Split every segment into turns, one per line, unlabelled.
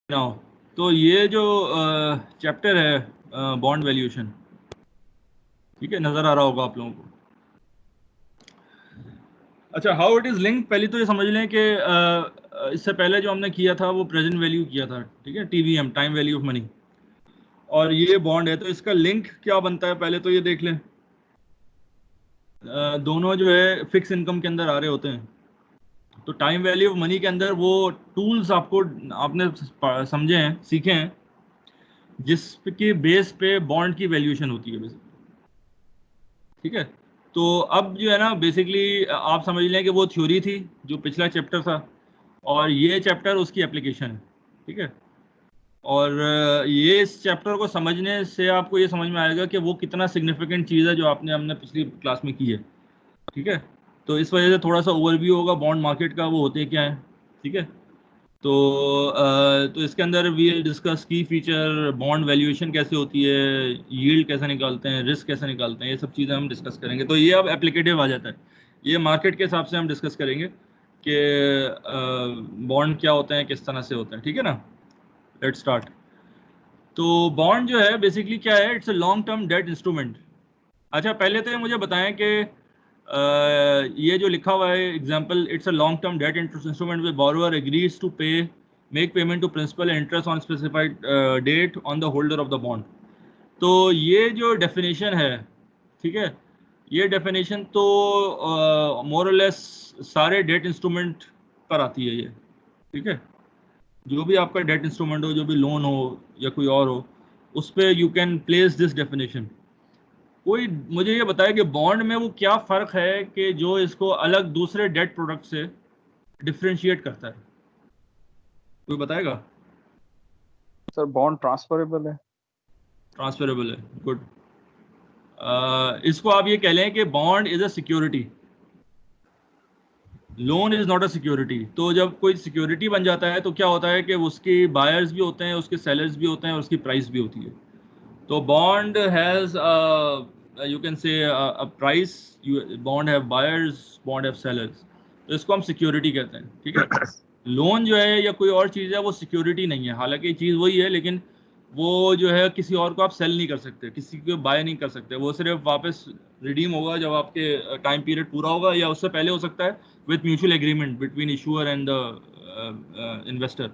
Now तो ये जो चैप्टर है बॉन्ड वैल्यूएशन, ठीक है, नजर आ रहा होगा आप लोगों को। अच्छा, हाउ इट इज लिंक, पहले तो ये समझ लें कि इससे पहले जो हमने किया था वो प्रेजेंट वैल्यू किया था, ठीक है, TVM, time value of money, और ये बॉन्ड है, तो इसका लिंक क्या बनता है पहले तो ये देख लें। दोनों जो है फिक्स इनकम के अंदर आ रहे होते हैं, तो टाइम वैल्यू ऑफ मनी के अंदर वो टूल्स आपको आपने समझे हैं, सीखे हैं, जिसके बेस पे बॉन्ड की वैल्यूएशन होती है बेसिकली, ठीक है। तो अब जो है ना बेसिकली आप समझ लें कि वो थ्योरी थी जो पिछला चैप्टर था, और ये चैप्टर उसकी एप्लीकेशन है, ठीक है। और ये इस चैप्टर को समझने से आपको ये समझ में आएगा कि वो कितना सिग्निफिकेंट चीज़ है जो आपने हमने पिछली क्लास में की है, ठीक है। तो इस वजह से थोड़ा सा ओवरव्यू होगा बॉन्ड मार्केट का, वो होते क्या है, ठीक है। तो तो इसके अंदर वी विल डिस्कस की फीचर, बॉन्ड वैल्यूएशन कैसे होती है, यील्ड कैसे निकालते हैं, रिस्क कैसे निकालते हैं, ये सब चीज़ें हम डिस्कस करेंगे। तो ये अब एप्लीकेटिव आ जाता है, ये मार्केट के हिसाब से हम डिस्कस करेंगे कि बॉन्ड क्या होते हैं, किस तरह से होते हैं, ठीक है ना। Let's start. तो बॉन्ड जो है बेसिकली क्या है, it's a long term debt instrument. अच्छा, पहले तो ये मुझे बताएं कि ये जो लिखा हुआ है example, it's a long term debt instrument with borrower agrees to pay make payment to principal and interest on specified date on the holder of the bond. तो ये जो डेफिनेशन है, ठीक है, ये डेफिनेशन तो मोर और लेस सारे डेट इंस्ट्रूमेंट पर आती है ये, ठीक है। जो भी आपका डेट इंस्ट्रूमेंट हो, जो भी लोन हो या कोई और हो, उस पर you can place this definition. कोई मुझे ये बताया कि बॉन्ड में वो क्या फर्क है कि जो इसको अलग दूसरे डेट प्रोडक्ट से डिफरेंशिएट करता है, कोई बताएगा।
सर बॉन्ड ट्रांसफरेबल है।
ट्रांसफरेबल है, गुड। इसको आप ये कह लें कि bond is a security, loan is not a security. तो जब कोई सिक्योरिटी बन जाता है तो क्या होता है कि उसके बायर्स भी होते हैं, उसके सेलर्स भी होते हैं, और उसकी प्राइस भी होती है। तो bond has you can say a price, bond have buyers, bond have sellers, तो इसको हम सिक्योरिटी कहते हैं, ठीक है। लोन जो है या कोई और चीज़ है वो सिक्योरिटी नहीं है, हालांकि चीज़ वही है, लेकिन वो जो है किसी और को आप सेल नहीं कर सकते, किसी को बाय नहीं कर सकते, वो सिर्फ वापस रिडीम होगा जब आपके टाइम पीरियड पूरा होगा, या उससे पहले हो सकता है with mutual agreement between issuer and the investor.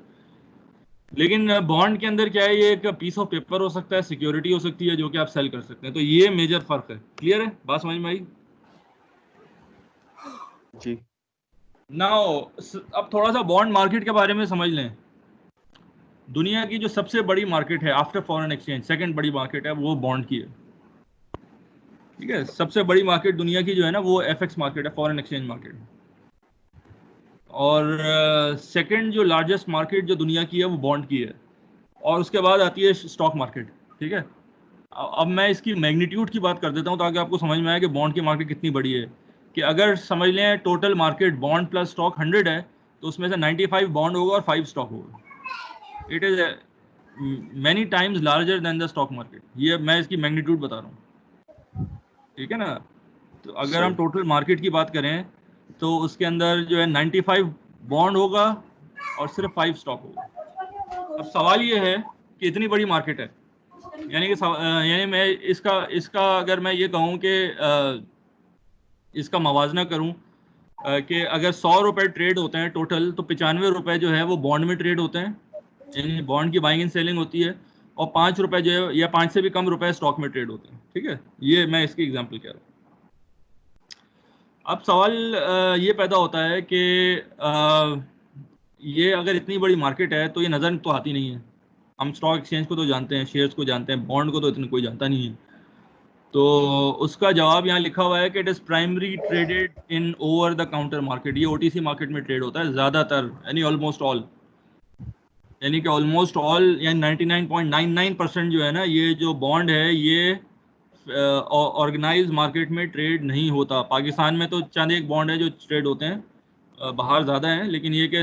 लेकिन बॉन्ड के अंदर क्या है, ये एक पीस ऑफ पेपर हो सकता है, सिक्योरिटी हो सकती है जो कि आप सेल कर सकते हैं। तो ये मेजर फर्क है। क्लियर है, बात समझ में आई।
जी।
नाउ अब थोड़ा सा बॉन्ड मार्केट के बारे में समझ लें। दुनिया की जो सबसे बड़ी मार्केट है आफ्टर फॉरेन एक्सचेंज, सेकंड बड़ी मार्केट है वो बॉन्ड की है, ठीक है। सबसे बड़ी मार्केट दुनिया की जो है ना वो एफएक्स मार्केट है, फॉरेन एक्सचेंज मार्केट। और सेकंड जो लार्जेस्ट मार्केट जो दुनिया की है वो बॉन्ड की है, और उसके बाद आती है स्टॉक मार्केट, ठीक है। अब मैं इसकी मैग्नीट्यूड की बात कर देता हूँ ताकि आपको समझ में आए कि बॉन्ड की मार्केट कितनी बड़ी है। कि अगर समझ लें total market bond plus stock 100 है, तो उसमें से 95 बॉन्ड होगा और 5 स्टॉक होगा। It is many times larger than the stock market. ये मैं इसकी मैग्नीट्यूड बता रहा हूँ, ठीक है ना। तो अगर हम
सही।
टोटल मार्केट की बात करें तो उसके अंदर जो है 95 बॉन्ड होगा और सिर्फ 5 स्टॉक होगा। अब सवाल ये है कि इतनी बड़ी मार्केट है, यानी कि यानी मैं इसका इसका अगर मैं ये कहूँ कि इसका मवाजना करूँ कि अगर 100 रुपए ट्रेड होते हैं टोटल, तो 95 रुपए जो है वो बॉन्ड में ट्रेड होते हैं, यानी बॉन्ड की बाइंग एंड सेलिंग होती है, और 5 रुपए जो है या 5 से भी कम रुपए स्टॉक में ट्रेड होते हैं, ठीक है। ये मैं इसकी एग्जांपल कह रहा हूँ। अब सवाल ये पैदा होता है कि ये अगर इतनी बड़ी मार्केट है तो ये नज़र तो आती नहीं है। हम स्टॉक एक्सचेंज को तो जानते हैं, शेयर्स को जानते हैं, बॉन्ड को तो इतना कोई जानता नहीं है। तो उसका जवाब यहाँ लिखा हुआ है कि it is primary traded in over the counter market. ये ओटीसी मार्केट में ट्रेड होता है ज़्यादातर, यानी ऑलमोस्ट ऑल, यानी कि ऑलमोस्ट ऑल यानी 99.99% जो है ना, ये जो बॉन्ड है ये ऑर्गेनाइज मार्केट में ट्रेड नहीं होता। पाकिस्तान में तो चंद एक बॉन्ड है जो ट्रेड होते हैं, बाहर ज़्यादा हैं, लेकिन ये कि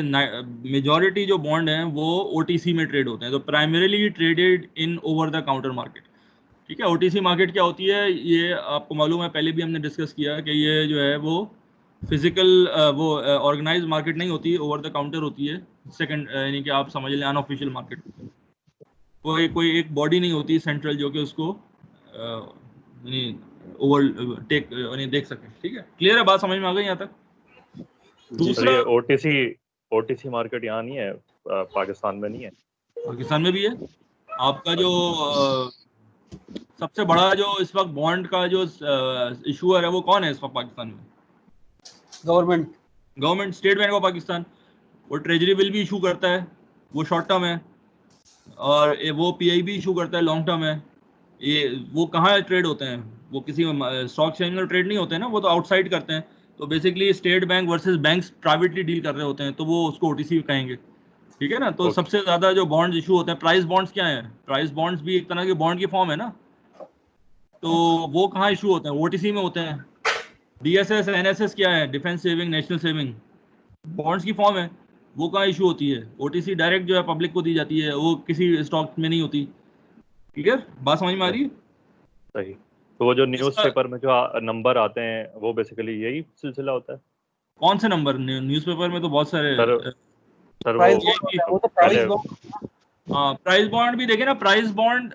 मेजॉरिटी जो बॉन्ड हैं वो ओटीसी में ट्रेड होते हैं। तो primarily traded in over the counter market, ठीक है। ओटीसी मार्केट क्या होती है ये आपको मालूम है, पहले भी हमने डिस्कस किया कि ये जो है वो फिजिकल वो ऑर्गेनाइज मार्केट नहीं होती, ओवर द काउंटर होती है। सेकंड यानी कि आप समझ लें अनऑफिशियल मार्केट। कोई कोई एक बॉडी नहीं होती सेंट्रल जो कि उसको यानी ओवर टेक यानी देख सके। ठीक है, क्लियर है, बात समझ में आ गई यहाँ तक?
जी
सर
दूसरा,
ये ओटीसी मार्केट यहाँ नहीं है, पाकिस्तान में नहीं है?
पाकिस्तान में भी है। आपका जो सबसे बड़ा जो इस वक्त बॉन्ड का जो इशूअर है वो कौन है इस वक्त पाकिस्तान में? Government, state bank of Pakistan. वो ट्रेजरी बिल भी इशू करता है, वो शॉर्ट टर्म है, और वो पीआई भी इशू करता है, लॉन्ग टर्म है। ये वो कहाँ ट्रेड होते हैं? वो किसी स्टॉक एक्सचेंज में ट्रेड नहीं होते हैं ना, वो तो आउटसाइड करते हैं। तो basically state bank versus banks privately deal कर रहे होते हैं, तो वो उसको ओटीसी कहेंगे। ठीक है ना? तो
Okay.
सबसे ज्यादा जो बॉन्ड इशू होते हैं, प्राइस बॉन्ड्स क्या है? प्राइस बॉन्ड्स भी एक तरह के बॉन्ड की फॉर्म है ना। तो वो कहाँ इशू होते हैं? ओटीसी में होते हैं। डीएसएस एनएसएस क्या है? Defence saving, national saving, bonds की फॉर्म है। वो कहाँ इशू होती है? ओटीसी डायरेक्ट जो है पब्लिक को दी जाती है, वो किसी स्टॉक में नहीं होती। क्लियर, बात समझ में आ रही है?
सही। तो वो जो न्यूज़पेपर में जो नंबर आते हैं वो बेसिकली यही सिलसिला होता है?
कौन से नंबर? न्यूज़पेपर में तो बहुत सारे
सर
वो तो
पहले
प्राइस बॉन्ड भी देखे ना। प्राइस बॉन्ड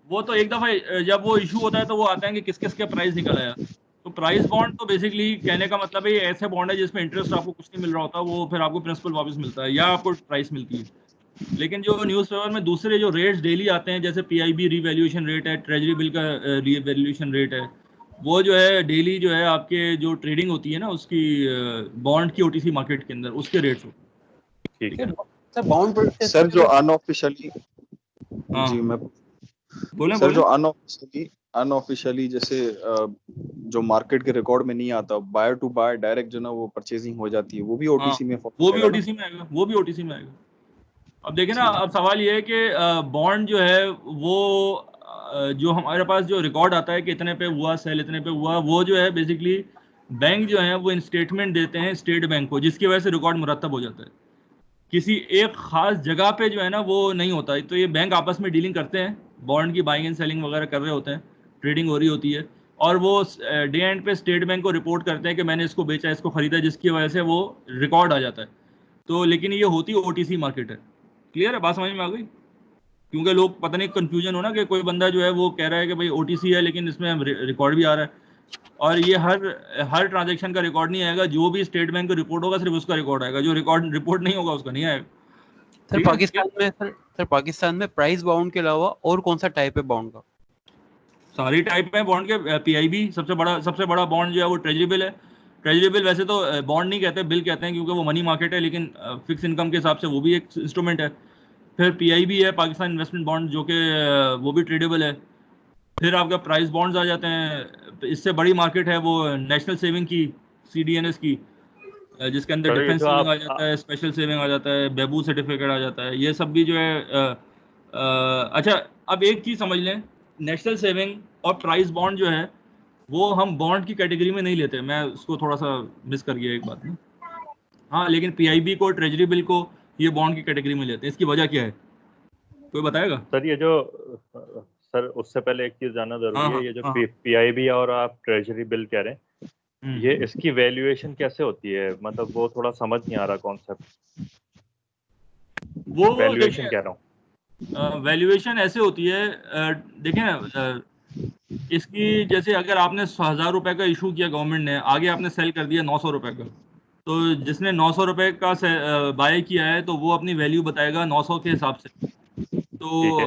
वो तो एक दफा जब वो इशू होता है तो वो आता है कि किस किस के प्राइस निकल आया। तो प्राइस बॉन्ड तो बेसिकली कहने का मतलब है ये ऐसे बॉन्ड है जिसमें इंटरेस्ट आपको कुछ नहीं मिल रहा होता, वो फिर आपको प्रिंसिपल वापस मिलता है या आपको प्राइस मिलती है। लेकिन जो न्यूज़पेपर में दूसरे जो रेट्स डेली आते हैं, जैसे पीआईबी रिवैल्यूएशन रेट है, ट्रेजरी बिल का रिवैल्यूएशन रेट है, वो जो है डेली जो है आपके जो ट्रेडिंग होती है ना उसकी बॉन्ड की ओटीसी मार्केट के अंदर उसके रेट्स होते हैं।
ठीक है।
सर जो अनऑफिशियली,
हाँ
जी मैं
बोले
सर जो
बोले।
अनऑफिशियली जैसे जो मार्केट के रिकॉर्ड में नहीं आता, बायर टू बायर डायरेक्ट जो ना वो परचेजिंग हो जाती है, वो भी ओटीसी में fall
वो भी
करेगा ना?
ओटीसी में आएगा, वो भी ओटीसी में आएगा। अब देखिए ना, अब सवाल ये है कि बॉन्ड जो है वो जो हमारे पास जो रिकॉर्ड आता है कि इतने पे हुआ सेल, इतने पे हुआ, वो जो है बेसिकली बैंक जो है वो इन स्टेटमेंट देते हैं स्टेट बैंक को, जिसकी वजह से रिकॉर्ड मुरतब हो जाता है। किसी एक खास जगह पे जो है ना वो नहीं होता है। तो ये बैंक आपस में डीलिंग करते हैं, बॉन्ड की बाइंग एंड सेलिंग वगैरह कर रहे होते हैं, ट्रेडिंग हो रही होती है, और वो डे एंड पे स्टेट बैंक को रिपोर्ट करते हैं कि मैंने इसको बेचा, इसको खरीदा, जिसकी वजह से वो रिकॉर्ड आ जाता है। तो लेकिन ये होती ओटीसी मार्केट है। क्लियर है, बात समझ में आ गई? क्योंकि लोग पता नहीं कंफ्यूजन हो ना कि कोई बंदा जो है वो कह रहा है कि भाई ओटीसी है लेकिन इसमें रिकॉर्ड भी आ रहा है, और ये हर ट्रांजैक्शन का रिकॉर्ड नहीं आएगा। जो भी स्टेट बैंक का रिपोर्ट होगा सिर्फ उसका रिकॉर्ड आएगा, जो रिपोर्ट नहीं होगा उसका नहीं आएगा।
सर पाकिस्तान में प्राइस बाउंड के अलावा और कौन सा टाइप है बाउंड का?
सारी टाइप है बॉन्ड के। पीआईबी सबसे बड़ा बॉन्ड जो है वो ट्रेजरी बिल है। ट्रेजरी बिल वैसे तो बॉन्ड नहीं कहते, बिल कहते हैं, क्योंकि वो मनी मार्केट है, लेकिन फिक्स इनकम के हिसाब से वो भी एक इंस्ट्रूमेंट है। फिर पीआईबी है, पाकिस्तान इन्वेस्टमेंट बॉन्ड, जो कि वो भी ट्रेडेबल है। फिर आपका प्राइस बॉन्ड्स आ जाते हैं। इससे बड़ी मार्केट है वो नेशनल सेविंग की, सीडीएनएस की, जिसके अंदर
सर ये
डिफेंस
जो
सेविंग
आप
आ जाता है, स्पेशल सेविंग आ जाता है, बेबू सर्टिफिकेट आ जाता है, ये सब भी जो है अच्छा। अब एक चीज समझ लें, नेशनल सेविंग और प्राइस बॉन्ड जो है वो हम बॉन्ड की कैटेगरी में नहीं लेते। मैं उसको थोड़ा सा मिस कर गया एक बात में। हाँ, लेकिन पीआईबी को, ट्रेजरी बिल को ये बॉन्ड की कैटेगरी में लेते हैं। इसकी वजह क्या है, कोई बताएगा?
सर ये जो सर उससे पहले एक चीज जानना जरूरी
हाँ
है,
हाँ
ये जो
हाँ।
पीआईबी और आप ट्रेजरी बिल कह रहे हैं, ये
हम्म।
इसकी वैल्यूएशन कैसे होती है? मतलब वो थोड़ा समझ नहीं आ रहा कॉन्सेप्ट।
वो
वैल्यूएशन
देखिए,
कह रहा हूँ।
वैल्यूएशन ऐसे होती है, देखिए ना, इसकी जैसे अगर आपने 1,000 रुपए का इशू किया गवर्नमेंट ने, आगे आपने सेल कर दिया 900 रुपए का, तो जिसने 900 रुपए का बाय किया है तो वो अपनी वैल्यू बताएगा 900 के हिसाब से। तो
ठीक है।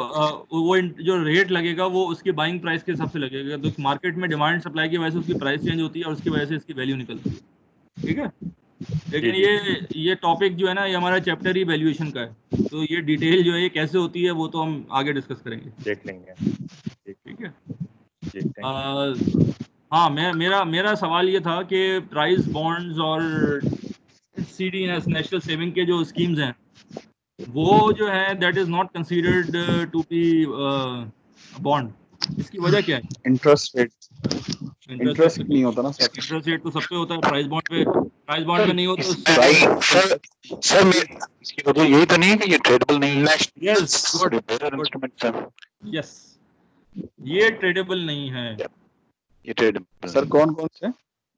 वो जो रेट लगेगा वो उसकी बाइंग प्राइस के हिसाब से लगेगा। तो मार्केट में डिमांड सप्लाई की वजह से उसकी प्राइस चेंज होती है और उसकी वजह से इसकी वैल्यू निकलती है। ठीक है,
जी
लेकिन
जी
ये टॉपिक जो है ना, ये हमारा चैप्टर ही वैल्यूएशन का है, तो ये डिटेल जो है ये कैसे होती है वो तो हम आगे डिस्कस करेंगे।
देख लेंगे।
ठीक है।
जी थैंक
हाँ, मेरा सवाल ये था कि प्राइस बॉन्ड्स और सीडीएस, नेशनल सेविंग के जो स्कीम्स हैं, वो जो है that is not considered to be bond. इसकी वजह क्या है?
इंटरेस्ट रेट
इंटरेस्ट
नहीं होता ना सर।
इंटरेस्ट रेट तो सब पे होता है, प्राइस बॉन्ड पे नहीं हो तो
सर इसकी वजह यही तो नहीं है कि ये ट्रेडेबल नहीं है?
Yes, good,
instrument sir,
yes, ये ट्रेडेबल नहीं है।
ये ट्रेडेबल
सर कौन कौन से?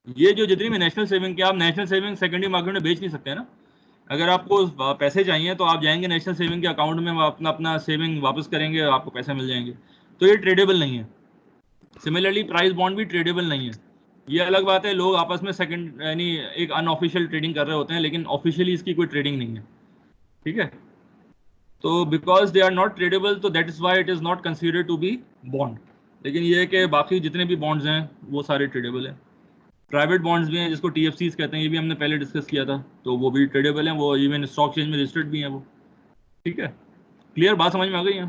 ये जो जितनी भी नेशनल सेविंग के, आप नेशनल सेविंग सेकेंडरी मार्केट में बेच नहीं सकते ना। अगर आपको पैसे चाहिए तो आप जाएंगे नेशनल सेविंग के अकाउंट में, अपना अपना सेविंग वापस करेंगे, आपको पैसे मिल जाएंगे। तो ये ट्रेडेबल नहीं है। सिमिलरली प्राइस बॉन्ड भी ट्रेडेबल नहीं है। ये अलग बात है, लोग आपस में सेकंड यानी एक अनऑफिशियल ट्रेडिंग कर रहे होते हैं, लेकिन ऑफिशियली इसकी कोई ट्रेडिंग नहीं है, ठीक है। तो because they are not tradable, तो that is why it is not considered to be bond. लेकिन ये है कि बाकी जितने भी बॉन्ड्स हैं वो सारे ट्रेडेबल हैं। प्राइवेट बॉन्ड्स भी हैं जिसको TFCs कहते हैं, ये भी हमने पहले डिस्कस किया था, तो वो भी ट्रेडेबल हैं, वो इवन स्टॉक एक्सचेंज में रजिस्टर्ड भी हैं वो, ठीक है। क्लियर बात समझ में आ गई है?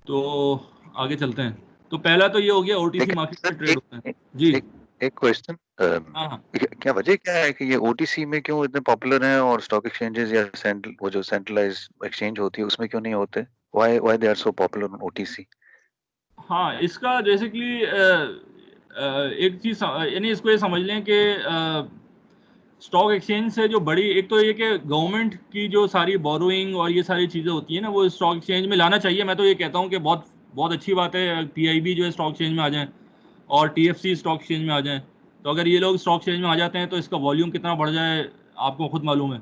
तो आगे चलते हैं। तो पहला तो ये हो गया OTC
लेकिन
मार्केट में
सर
ट्रेड होता है जी।
एक क्वेश्चन,
हाँ हाँ,
क्या वजह क्या है कि ये OTC में क्यों इतने पॉपुलर हैं और स्टॉक एक्सचेंजेस या वो जो सेंट्रलाइज्ड एक्सचेंज होती है उसमें क्यों नहीं होते? Why they are so popular on OTC?
हाँ इसका बेसिकली एक चीज यानी इसको ये समझ लें कि स्टॉक एक्सचेंज से जो बड़ी, एक तो ये कि गवर्नमेंट की जो सारी बोरोइंग और ये सारी चीज़ें होती है ना, वो स्टॉक एक्सचेंज में लाना चाहिए। मैं तो ये कहता हूँ कि बहुत बहुत अच्छी बात है PIB जो है स्टॉक एक्सचेंज में आ जाए और TFC स्टॉक एक्सचेंज में आ जाए। तो अगर ये लोग स्टॉक एक्सचेंज में आ जाते हैं तो इसका वॉल्यूम कितना बढ़ जाए आपको खुद मालूम है।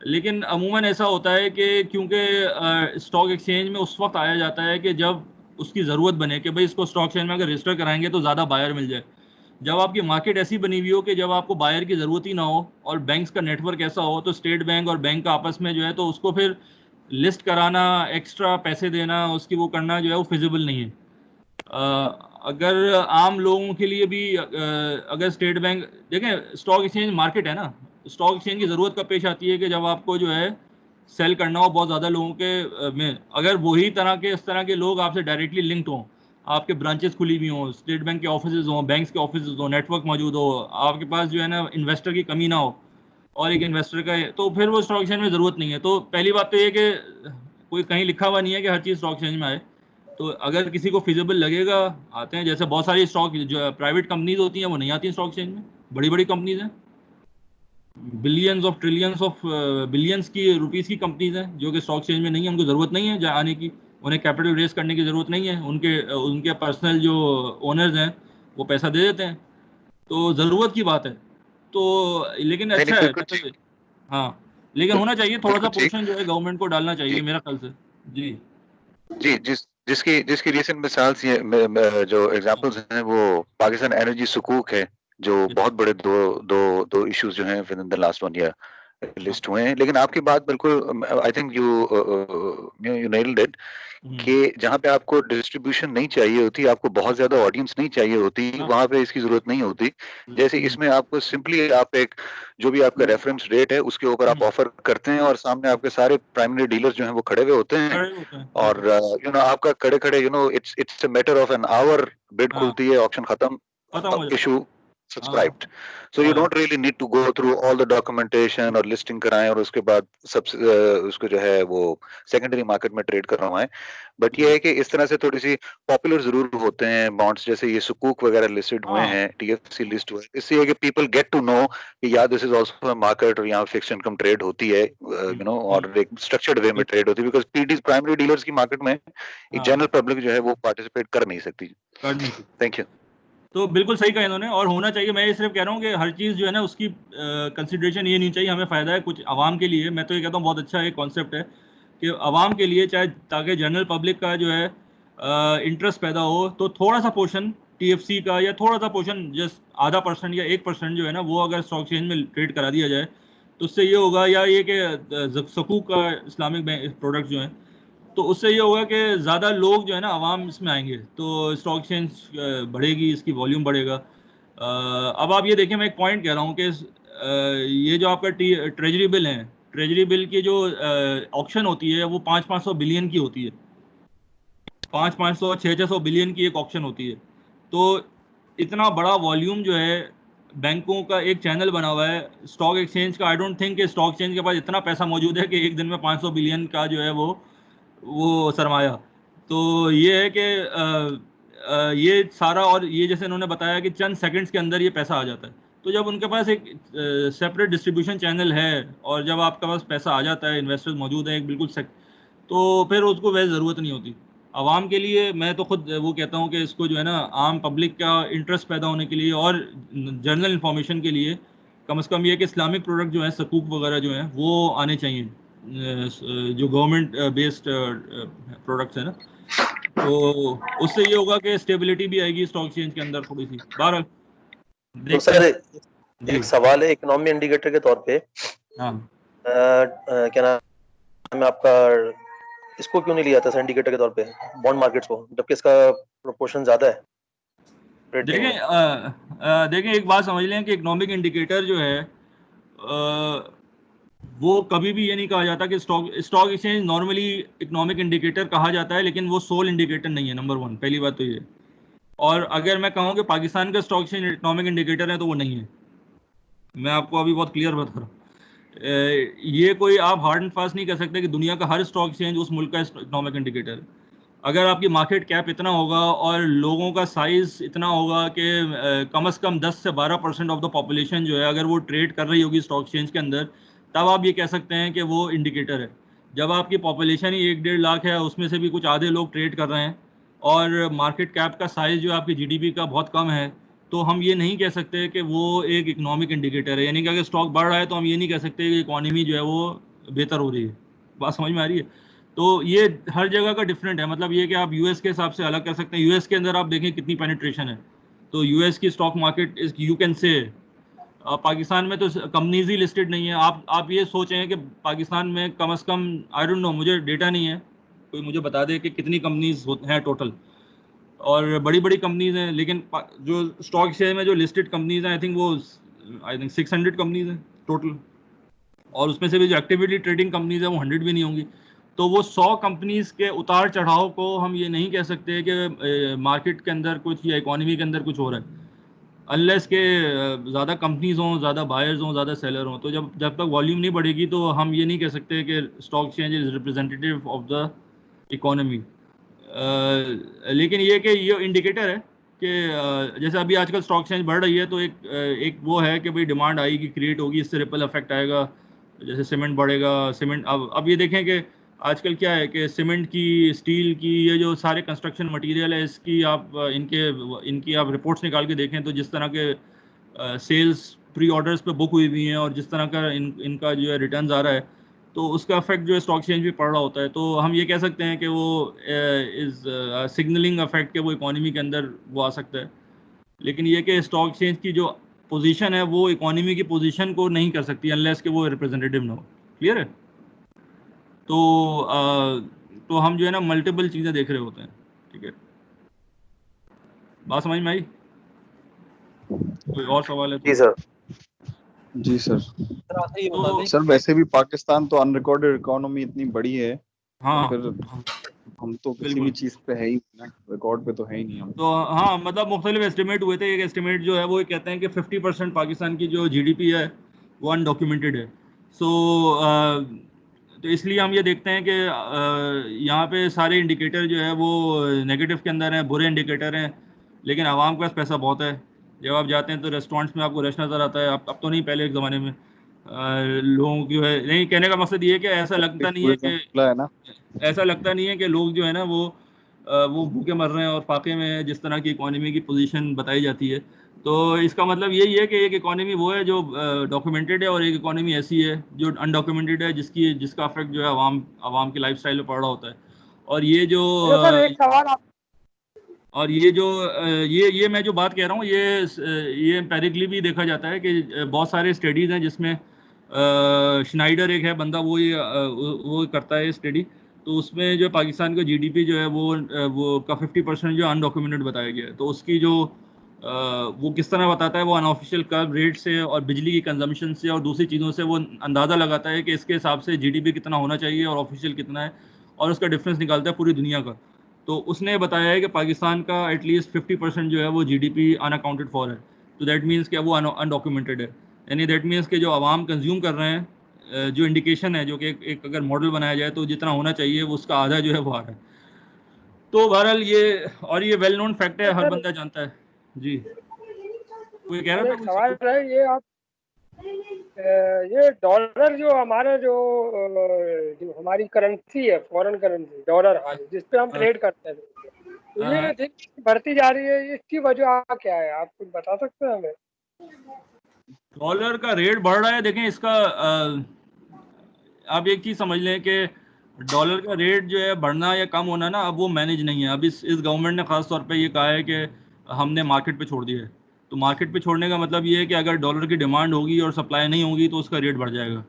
लेकिन अमूमन ऐसा होता है कि क्योंकि स्टॉक एक्सचेंज में उस वक्त आया जाता है कि जब उसकी ज़रूरत बने कि भाई इसको स्टॉक एक्सचेंज में अगर रजिस्टर कराएंगे तो ज़्यादा बायर मिल जाए। जब आपकी मार्केट ऐसी बनी हुई हो कि जब आपको बायर की ज़रूरत ही ना हो और बैंक्स का नेटवर्क ऐसा हो, तो स्टेट बैंक और बैंक का आपस में जो है, तो उसको फिर लिस्ट कराना, एक्स्ट्रा पैसे देना, उसकी वो करना जो है वो फिजिबल नहीं है। अगर आम लोगों के लिए भी अगर स्टेट बैंक देखें, स्टॉक एक्सचेंज मार्केट है ना, स्टॉक एक्सचेंज की ज़रूरत कब पेश आती है कि जब आपको जो है सेल करना हो बहुत ज़्यादा लोगों के में, अगर वही तरह के इस तरह के लोग आपसे डायरेक्टली लिंक्ड हों, आपके ब्रांचेस खुली हुई हों, स्टेट बैंक के ऑफिस हों, बैंक्स के ऑफिस हों, नेटवर्क मौजूद हो, आपके पास जो है ना इन्वेस्टर की कमी ना हो और एक इन्वेस्टर का, तो फिर वो स्टॉक एक्सचेंज में ज़रूरत नहीं है। तो पहली बात तो ये कि कोई कहीं लिखा हुआ नहीं है कि हर चीज़ स्टॉक एक्सचेंज में आए। तो अगर किसी को फिजिबल लगेगा आते हैं, जैसे बहुत सारी स्टॉक जो प्राइवेट कंपनीज होती हैं वो नहीं आती स्टॉक एक्सचेंज में, बड़ी बड़ी कंपनीज हैं, billions of trillions of billions की रुपीस की कंपनीज हैं जो कि स्टॉक एक्सचेंज में नहीं है, उनको ज़रूरत नहीं है आने की, उन्हें कैपिटल रेज करने की ज़रूरत नहीं है, उनके पर्सनल जो ओनर्स हैं वो पैसा दे देते हैं। तो ज़रूरत की बात है। तो लेकिन
नहीं
अच्छा
नहीं,
है
बिल्कुल
तो, हाँ लेकिन होना चाहिए थोड़ा सा
बिल्कुल ठीक
पोर्शन जो है गवर्नमेंट को डालना चाहिए
जी
मेरा ख्याल से जी।
जी। जिसकी रिसेंट मिसाल जो एग्जांपल्स हैं वो पाकिस्तान एनर्जी सुकूक है, जो बहुत बड़े दो इश्यूज जो हैं with in the last 1 year list हुए हैं। लेकिन आपकी बात बिल्कुल, I think you nailed it, कि जहाँ पे आपको डिस्ट्रीब्यूशन नहीं चाहिए होती, आपको बहुत ज्यादा ऑडियंस नहीं चाहिए होती, वहां पे इसकी जरूरत नहीं होती। जैसे इसमें आपको सिंपली आप एक जो भी आपका रेफरेंस रेट है उसके ऊपर आप ऑफर करते हैं और सामने आपके सारे प्राइमरी डीलर्स जो हैं वो खड़े हुए होते हैं
खड़े होते हैं
और आपका खड़े खड़े it's a matter of an hour, bid
हाँ
खुलती है, ऑप्शन खत्म,
खत्म हो जाता
इशू
हाँ
सब्सक्राइब्ड। So you
हाँ
don't really need to go through all the documentation और लिस्टिंग कराएं और उसके बाद उसको जो है वो सेकेंडरी मार्केट में ट्रेड करवाएं। बट ये है कि इस तरह से थोड़ी सी पॉपुलर जरूर होते हैं बॉन्ड्स, जैसे ये सुकूक वगैरह लिस्टेड हुए
हाँ
हैं, TFC लिस्ट हुए, इससे है कि पीपल गेट टू नो कि यार this is also a market और यहाँ फिक्स्ड इनकम ट्रेड होती है, और एक स्ट्रक्चर्ड वे में ट्रेड होती है, बिकॉज पीडी प्राइमरी डीलर्स की मार्केट में एक
हाँ
जनरल पब्लिक जो है वो पार्टिसिपेट कर नहीं सकती।
कर नहीं सकते।
Thank you.
तो बिल्कुल सही कहा इन्होंने, और होना चाहिए। मैं ये सिर्फ कह रहा हूँ कि हर चीज़ जो है ना उसकी कंसिडरेशन ये नहीं चाहिए, हमें फ़ायदा है कुछ आवाम के लिए। मैं तो ये कहता हूँ बहुत अच्छा एक कॉन्सेप्ट है कि आवाम के लिए, चाहे ताकि जनरल पब्लिक का जो है इंटरेस्ट पैदा हो, तो थोड़ा सा पोर्शन TFC का या थोड़ा सा पोर्शन जस्ट आधा % या 1% जो है ना वो अगर स्टॉक एक्सचेंज में ट्रेड करा दिया जाए तो उससे ये होगा, या ये कि सकूक का इस्लामिक बैंक प्रोडक्ट जो है, तो उससे ये होगा कि ज़्यादा लोग जो है ना आवाम इसमें आएंगे, तो स्टॉक एक्सचेंज बढ़ेगी, इसकी वॉल्यूम बढ़ेगा। अब आप ये देखिए, मैं एक पॉइंट कह रहा हूँ कि ये जो आपका ट्रेजरी बिल है, ट्रेजरी बिल की जो ऑक्शन होती है वो 500-500 बिलियन की होती है, 500-600 बिलियन की एक ऑक्शन होती है। तो इतना बड़ा वॉल्यूम जो है, बैंकों का एक चैनल बना हुआ है स्टॉक एक्सचेंज का। आई डोंट थिंक कि स्टॉक एक्सचेंज के पास इतना पैसा मौजूद है कि एक दिन में 500 बिलियन का जो है वो सरमाया। तो ये है कि ये सारा, और ये जैसे इन्होंने बताया कि चंद सेकंड्स के अंदर ये पैसा आ जाता है। तो जब उनके पास एक सेपरेट डिस्ट्रीब्यूशन चैनल है और जब आपके पास पैसा आ जाता है, इन्वेस्टर्स मौजूद हैं एक बिल्कुल तो फिर उसको वैसे ज़रूरत नहीं होती। आवाम के लिए मैं तो खुद वो कहता हूँ कि इसको जो है ना आम पब्लिक का इंटरेस्ट पैदा होने के लिए और जनरल इंफॉर्मेशन के लिए कम से कम ये कि इस्लामिक प्रोडक्ट जो है सकूक वगैरह जो हैं वो आने चाहिए, जो गवर्नमेंट बेस्ड प्रोडक्ट्स है ना, तो उससे ये होगा कि स्टेबिलिटी भी आएगी स्टॉक एक्सचेंज के अंदर थोड़ी सी। बहरहाल
तो सर एक सवाल है इकोनॉमी इंडिकेटर के तौर पे,
हाँ
क्या नाम है आपका, इसको क्यों नहीं लिया था सर इंडिकेटर के तौर पे बॉन्ड मार्केट्स को, जबकि इसका प्रोपोर्शन ज्यादा है?
देखें एक बात समझ लें कि इकोनॉमिक इंडिकेटर जो है वो कभी भी ये नहीं कहा जाता कि stock exchange normally economic indicator कहा जाता है, लेकिन वो सोल इंडिकेटर नहीं है, नंबर वन, पहली बात तो ये। और अगर मैं कहूँ कि पाकिस्तान का स्टॉक एक्सचेंज इकोनॉमिक इंडिकेटर है तो वो नहीं है, मैं आपको अभी बहुत क्लियर बता रहा हूँ। ये कोई आप हार्ड एंड फास्ट नहीं कर सकते कि दुनिया का हर स्टॉक एक्सचेंज उस मुल्क का इकोनॉमिक इंडिकेटर है। अगर आपकी मार्केट कैप इतना होगा और लोगों का साइज इतना होगा कि कम से कम 10 से 12% ऑफ द पॉपुलेशन जो है अगर वो ट्रेड कर रही होगी स्टॉक एक्सचेंज के अंदर, तब आप ये कह सकते हैं कि वो इंडिकेटर है। जब आपकी पॉपुलेशन ही 1-1.5 लाख है, उसमें से भी कुछ आधे लोग ट्रेड कर रहे हैं और मार्केट कैप का साइज़ जो आपकी जीडीपी का बहुत कम है, तो हम ये नहीं कह सकते कि वो एक इकोनॉमिक इंडिकेटर है। यानी कि अगर स्टॉक बढ़ रहा है तो हम ये नहीं कह सकते कि इकॉनमी जो है वो बेहतर हो रही है। बात समझ में आ रही है? तो ये हर जगह का डिफरेंट है। मतलब ये कि आप यूएस के हिसाब से अलग कर सकते हैं। यूएस के अंदर आप देखें कितनी पेनिट्रेशन है, तो यूएस की stock market is you can say. Pakistan में तो कंपनीज ही लिस्टेड नहीं है। आप ये सोचें कि पाकिस्तान में कम से कम, आई डोंट नो, मुझे डेटा नहीं है, कोई मुझे बता दे कि कितनी कंपनीज हैं टोटल, और बड़ी बड़ी कंपनीज हैं, लेकिन जो स्टॉक एक्सचेंज में जो लिस्टेड कंपनीज हैं आई थिंक 600 कंपनीज हैं टोटल, और उसमें से भी जो एक्टिविटी ट्रेडिंग कंपनीज है वो 100 भी नहीं होंगी। तो वो 100 कंपनीज के उतार चढ़ाव को हम ये नहीं कह सकते कि मार्केट के अंदर कुछ या इकोनॉमी के अंदर कुछ हो रहा है, अनलेस के ज़्यादा कंपनीज हों, ज़्यादा बायर्स हों, ज़्यादा सेलर हों। तो जब तक वॉल्यूम नहीं बढ़ेगी तो हम ये नहीं कह सकते कि stock exchange is representative of the economy. लेकिन ये कि ये इंडिकेटर है कि जैसे अभी आजकल स्टॉक एक्सचेंज बढ़ रही है तो एक वो है कि भाई डिमांड आएगी, क्रिएट होगी, इससे रिपल इफेक्ट आएगा। जैसे सीमेंट बढ़ेगा, सीमेंट अब ये देखें कि आजकल क्या है कि सीमेंट की, स्टील की, ये जो सारे कंस्ट्रक्शन मटेरियल है, इसकी आप इनकी आप रिपोर्ट्स निकाल के देखें तो जिस तरह के सेल्स प्री ऑर्डर्स पे बुक हुई हुई हैं और जिस तरह का इनका जो है रिटर्न्स आ रहा है, तो उसका इफेक्ट जो है स्टॉक एक्सचेंज भी पड़ रहा होता है। तो हम ये कह सकते हैं कि वो इज सिग्नलिंग इफेक्ट के वो इकोनॉमी के अंदर वो आ सकता है। लेकिन ये कि स्टॉक एक्सचेंज की जो पोजीशन है वो इकोनॉमी की पोजीशन को नहीं कर सकती अनलेस कि वो रिप्रेजेंटेटिव ना हो। क्लियर है? तो हम जो है ना मल्टीपल चीज़ें देख रहे होते हैं। ठीक है, बात समझ में आई? कोई और सवाल है?
जी सर।
जी सर।
तो
सर वैसे भी पाकिस्तान तो अनरिकॉर्डेड इकोनॉमी इतनी बड़ी है,
हाँ,
तो फिर हम तो किसी भी चीज पे है ही ना, रिकॉर्ड पे तो है ही नहीं हम।
तो हाँ, मतलब मुख्तलिफ एस्टिमेट हुए थे। एक एस्टिमेट जो है वो कहते हैं कि 50% पाकिस्तान की जो जीडीपी है वो अनडॉक्यूमेंटेड है। तो इसलिए हम ये देखते हैं कि यहाँ पे सारे इंडिकेटर जो है वो नेगेटिव के अंदर हैं, बुरे इंडिकेटर हैं, लेकिन आवाम के पास पैसा बहुत है। जब आप जाते हैं तो रेस्टोरेंट्स में आपको रश नज़र आता है। अब तो नहीं, पहले एक ज़माने में लोगों की है नहीं। कहने का मकसद ये है कि ऐसा लगता नहीं है कि ऐसा लगता नहीं है कि लोग जो है ना वो भूखे मर रहे हैं और फाके में है, जिस तरह की इकोनॉमी की पोजीशन बताई जाती है। तो इसका मतलब यही है कि एक इकोनॉमी वो है जो डॉक्यूमेंटेड है और एक इकोनॉमी ऐसी है जो अनडॉक्यूमेंटेड है, जिसका इफेक्ट जो है आवाम की लाइफस्टाइल में पड़ रहा होता है। और ये जो
एक सवाल आप
और ये जो ये मैं जो बात कह रहा हूँ ये एम्पेरिकली भी देखा जाता है कि बहुत सारे स्टडीज़ हैं जिसमें श्नाइडर एक है बंदा, वो करता है स्टडी। तो उसमें जो पाकिस्तान का जीडीपी जो है वो का 50% जो अनडॉक्यूमेंटेड बताया गया है। तो उसकी जो वो किस तरह बताता है, वो अनऑफिशियल कर्व रेट से और बिजली की कंजम्पशन से और दूसरी चीज़ों से वो अंदाज़ा लगाता है कि इसके हिसाब से जीडीपी कितना होना चाहिए और ऑफिशियल कितना है, और उसका डिफरेंस निकालता है पूरी दुनिया का। तो उसने बताया है कि पाकिस्तान का एटलीस्ट 50% जो है वो जीडीपी अनअकाउंटेड फॉर है। तो दैट मीन्स कि वो अनडॉक्यूमेंटेड है। यानी दैट मीन्स कि जो आवाम कंज्यूम कर रहे हैं, जो इंडिकेशन है, जो कि एक अगर मॉडल बनाया जाए तो जितना होना चाहिए वो उसका आधा जो है वो आ रहा है। तो बहरहाल ये वेल नोन फैक्ट है, हर बंदा जानता है। जी, कोई कह रहा था?
सवाल है, ये आप ये डॉलर जो हमारा जो हमारी करेंसी है, फॉरेन करेंसी डॉलर हमारी, जिस पे हम ट्रेड करते हैं, तो ये दिन बढ़ती जा रही है, इसकी वजह क्या है? आप कुछ बता सकते हैं हमें?
डॉलर का रेट बढ़ रहा है। देखें इसका आप एक चीज समझ लें कि डॉलर का रेट जो है बढ़ना या कम होना ना, अब वो मैनेज नहीं है। अब इस गवर्नमेंट ने खास तौर पे ये कहा है कि हमने मार्केट पे छोड़ दिया है। तो मार्केट पे छोड़ने का मतलब ये है कि अगर डॉलर की डिमांड होगी और सप्लाई नहीं होगी तो उसका रेट बढ़ जाएगा।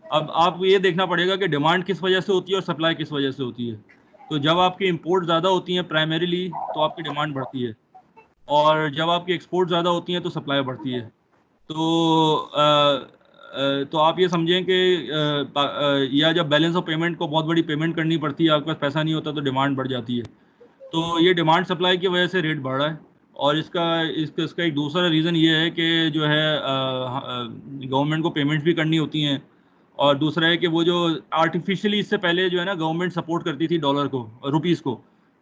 अब आपको ये देखना पड़ेगा कि डिमांड किस वजह से होती है और सप्लाई किस वजह से होती है। तो जब आपकी इम्पोर्ट ज़्यादा होती हैं प्राइमरीली तो आपकी डिमांड बढ़ती है, और जब आपकी एक्सपोर्ट ज़्यादा होती हैं तो सप्लाई बढ़ती है। तो आप ये समझें कि या जब बैलेंस ऑफ पेमेंट को बहुत बड़ी पेमेंट करनी पड़ती है, आपके पास पैसा नहीं होता तो डिमांड बढ़ जाती है। तो ये डिमांड सप्लाई की वजह से रेट बढ़ रहा है। और इसका एक दूसरा रीज़न ये है कि जो है गवर्नमेंट को पेमेंट्स भी करनी होती हैं। और दूसरा है कि वो जो आर्टिफिशियली इससे पहले जो है ना गवर्नमेंट सपोर्ट करती थी डॉलर को, रुपीज़ को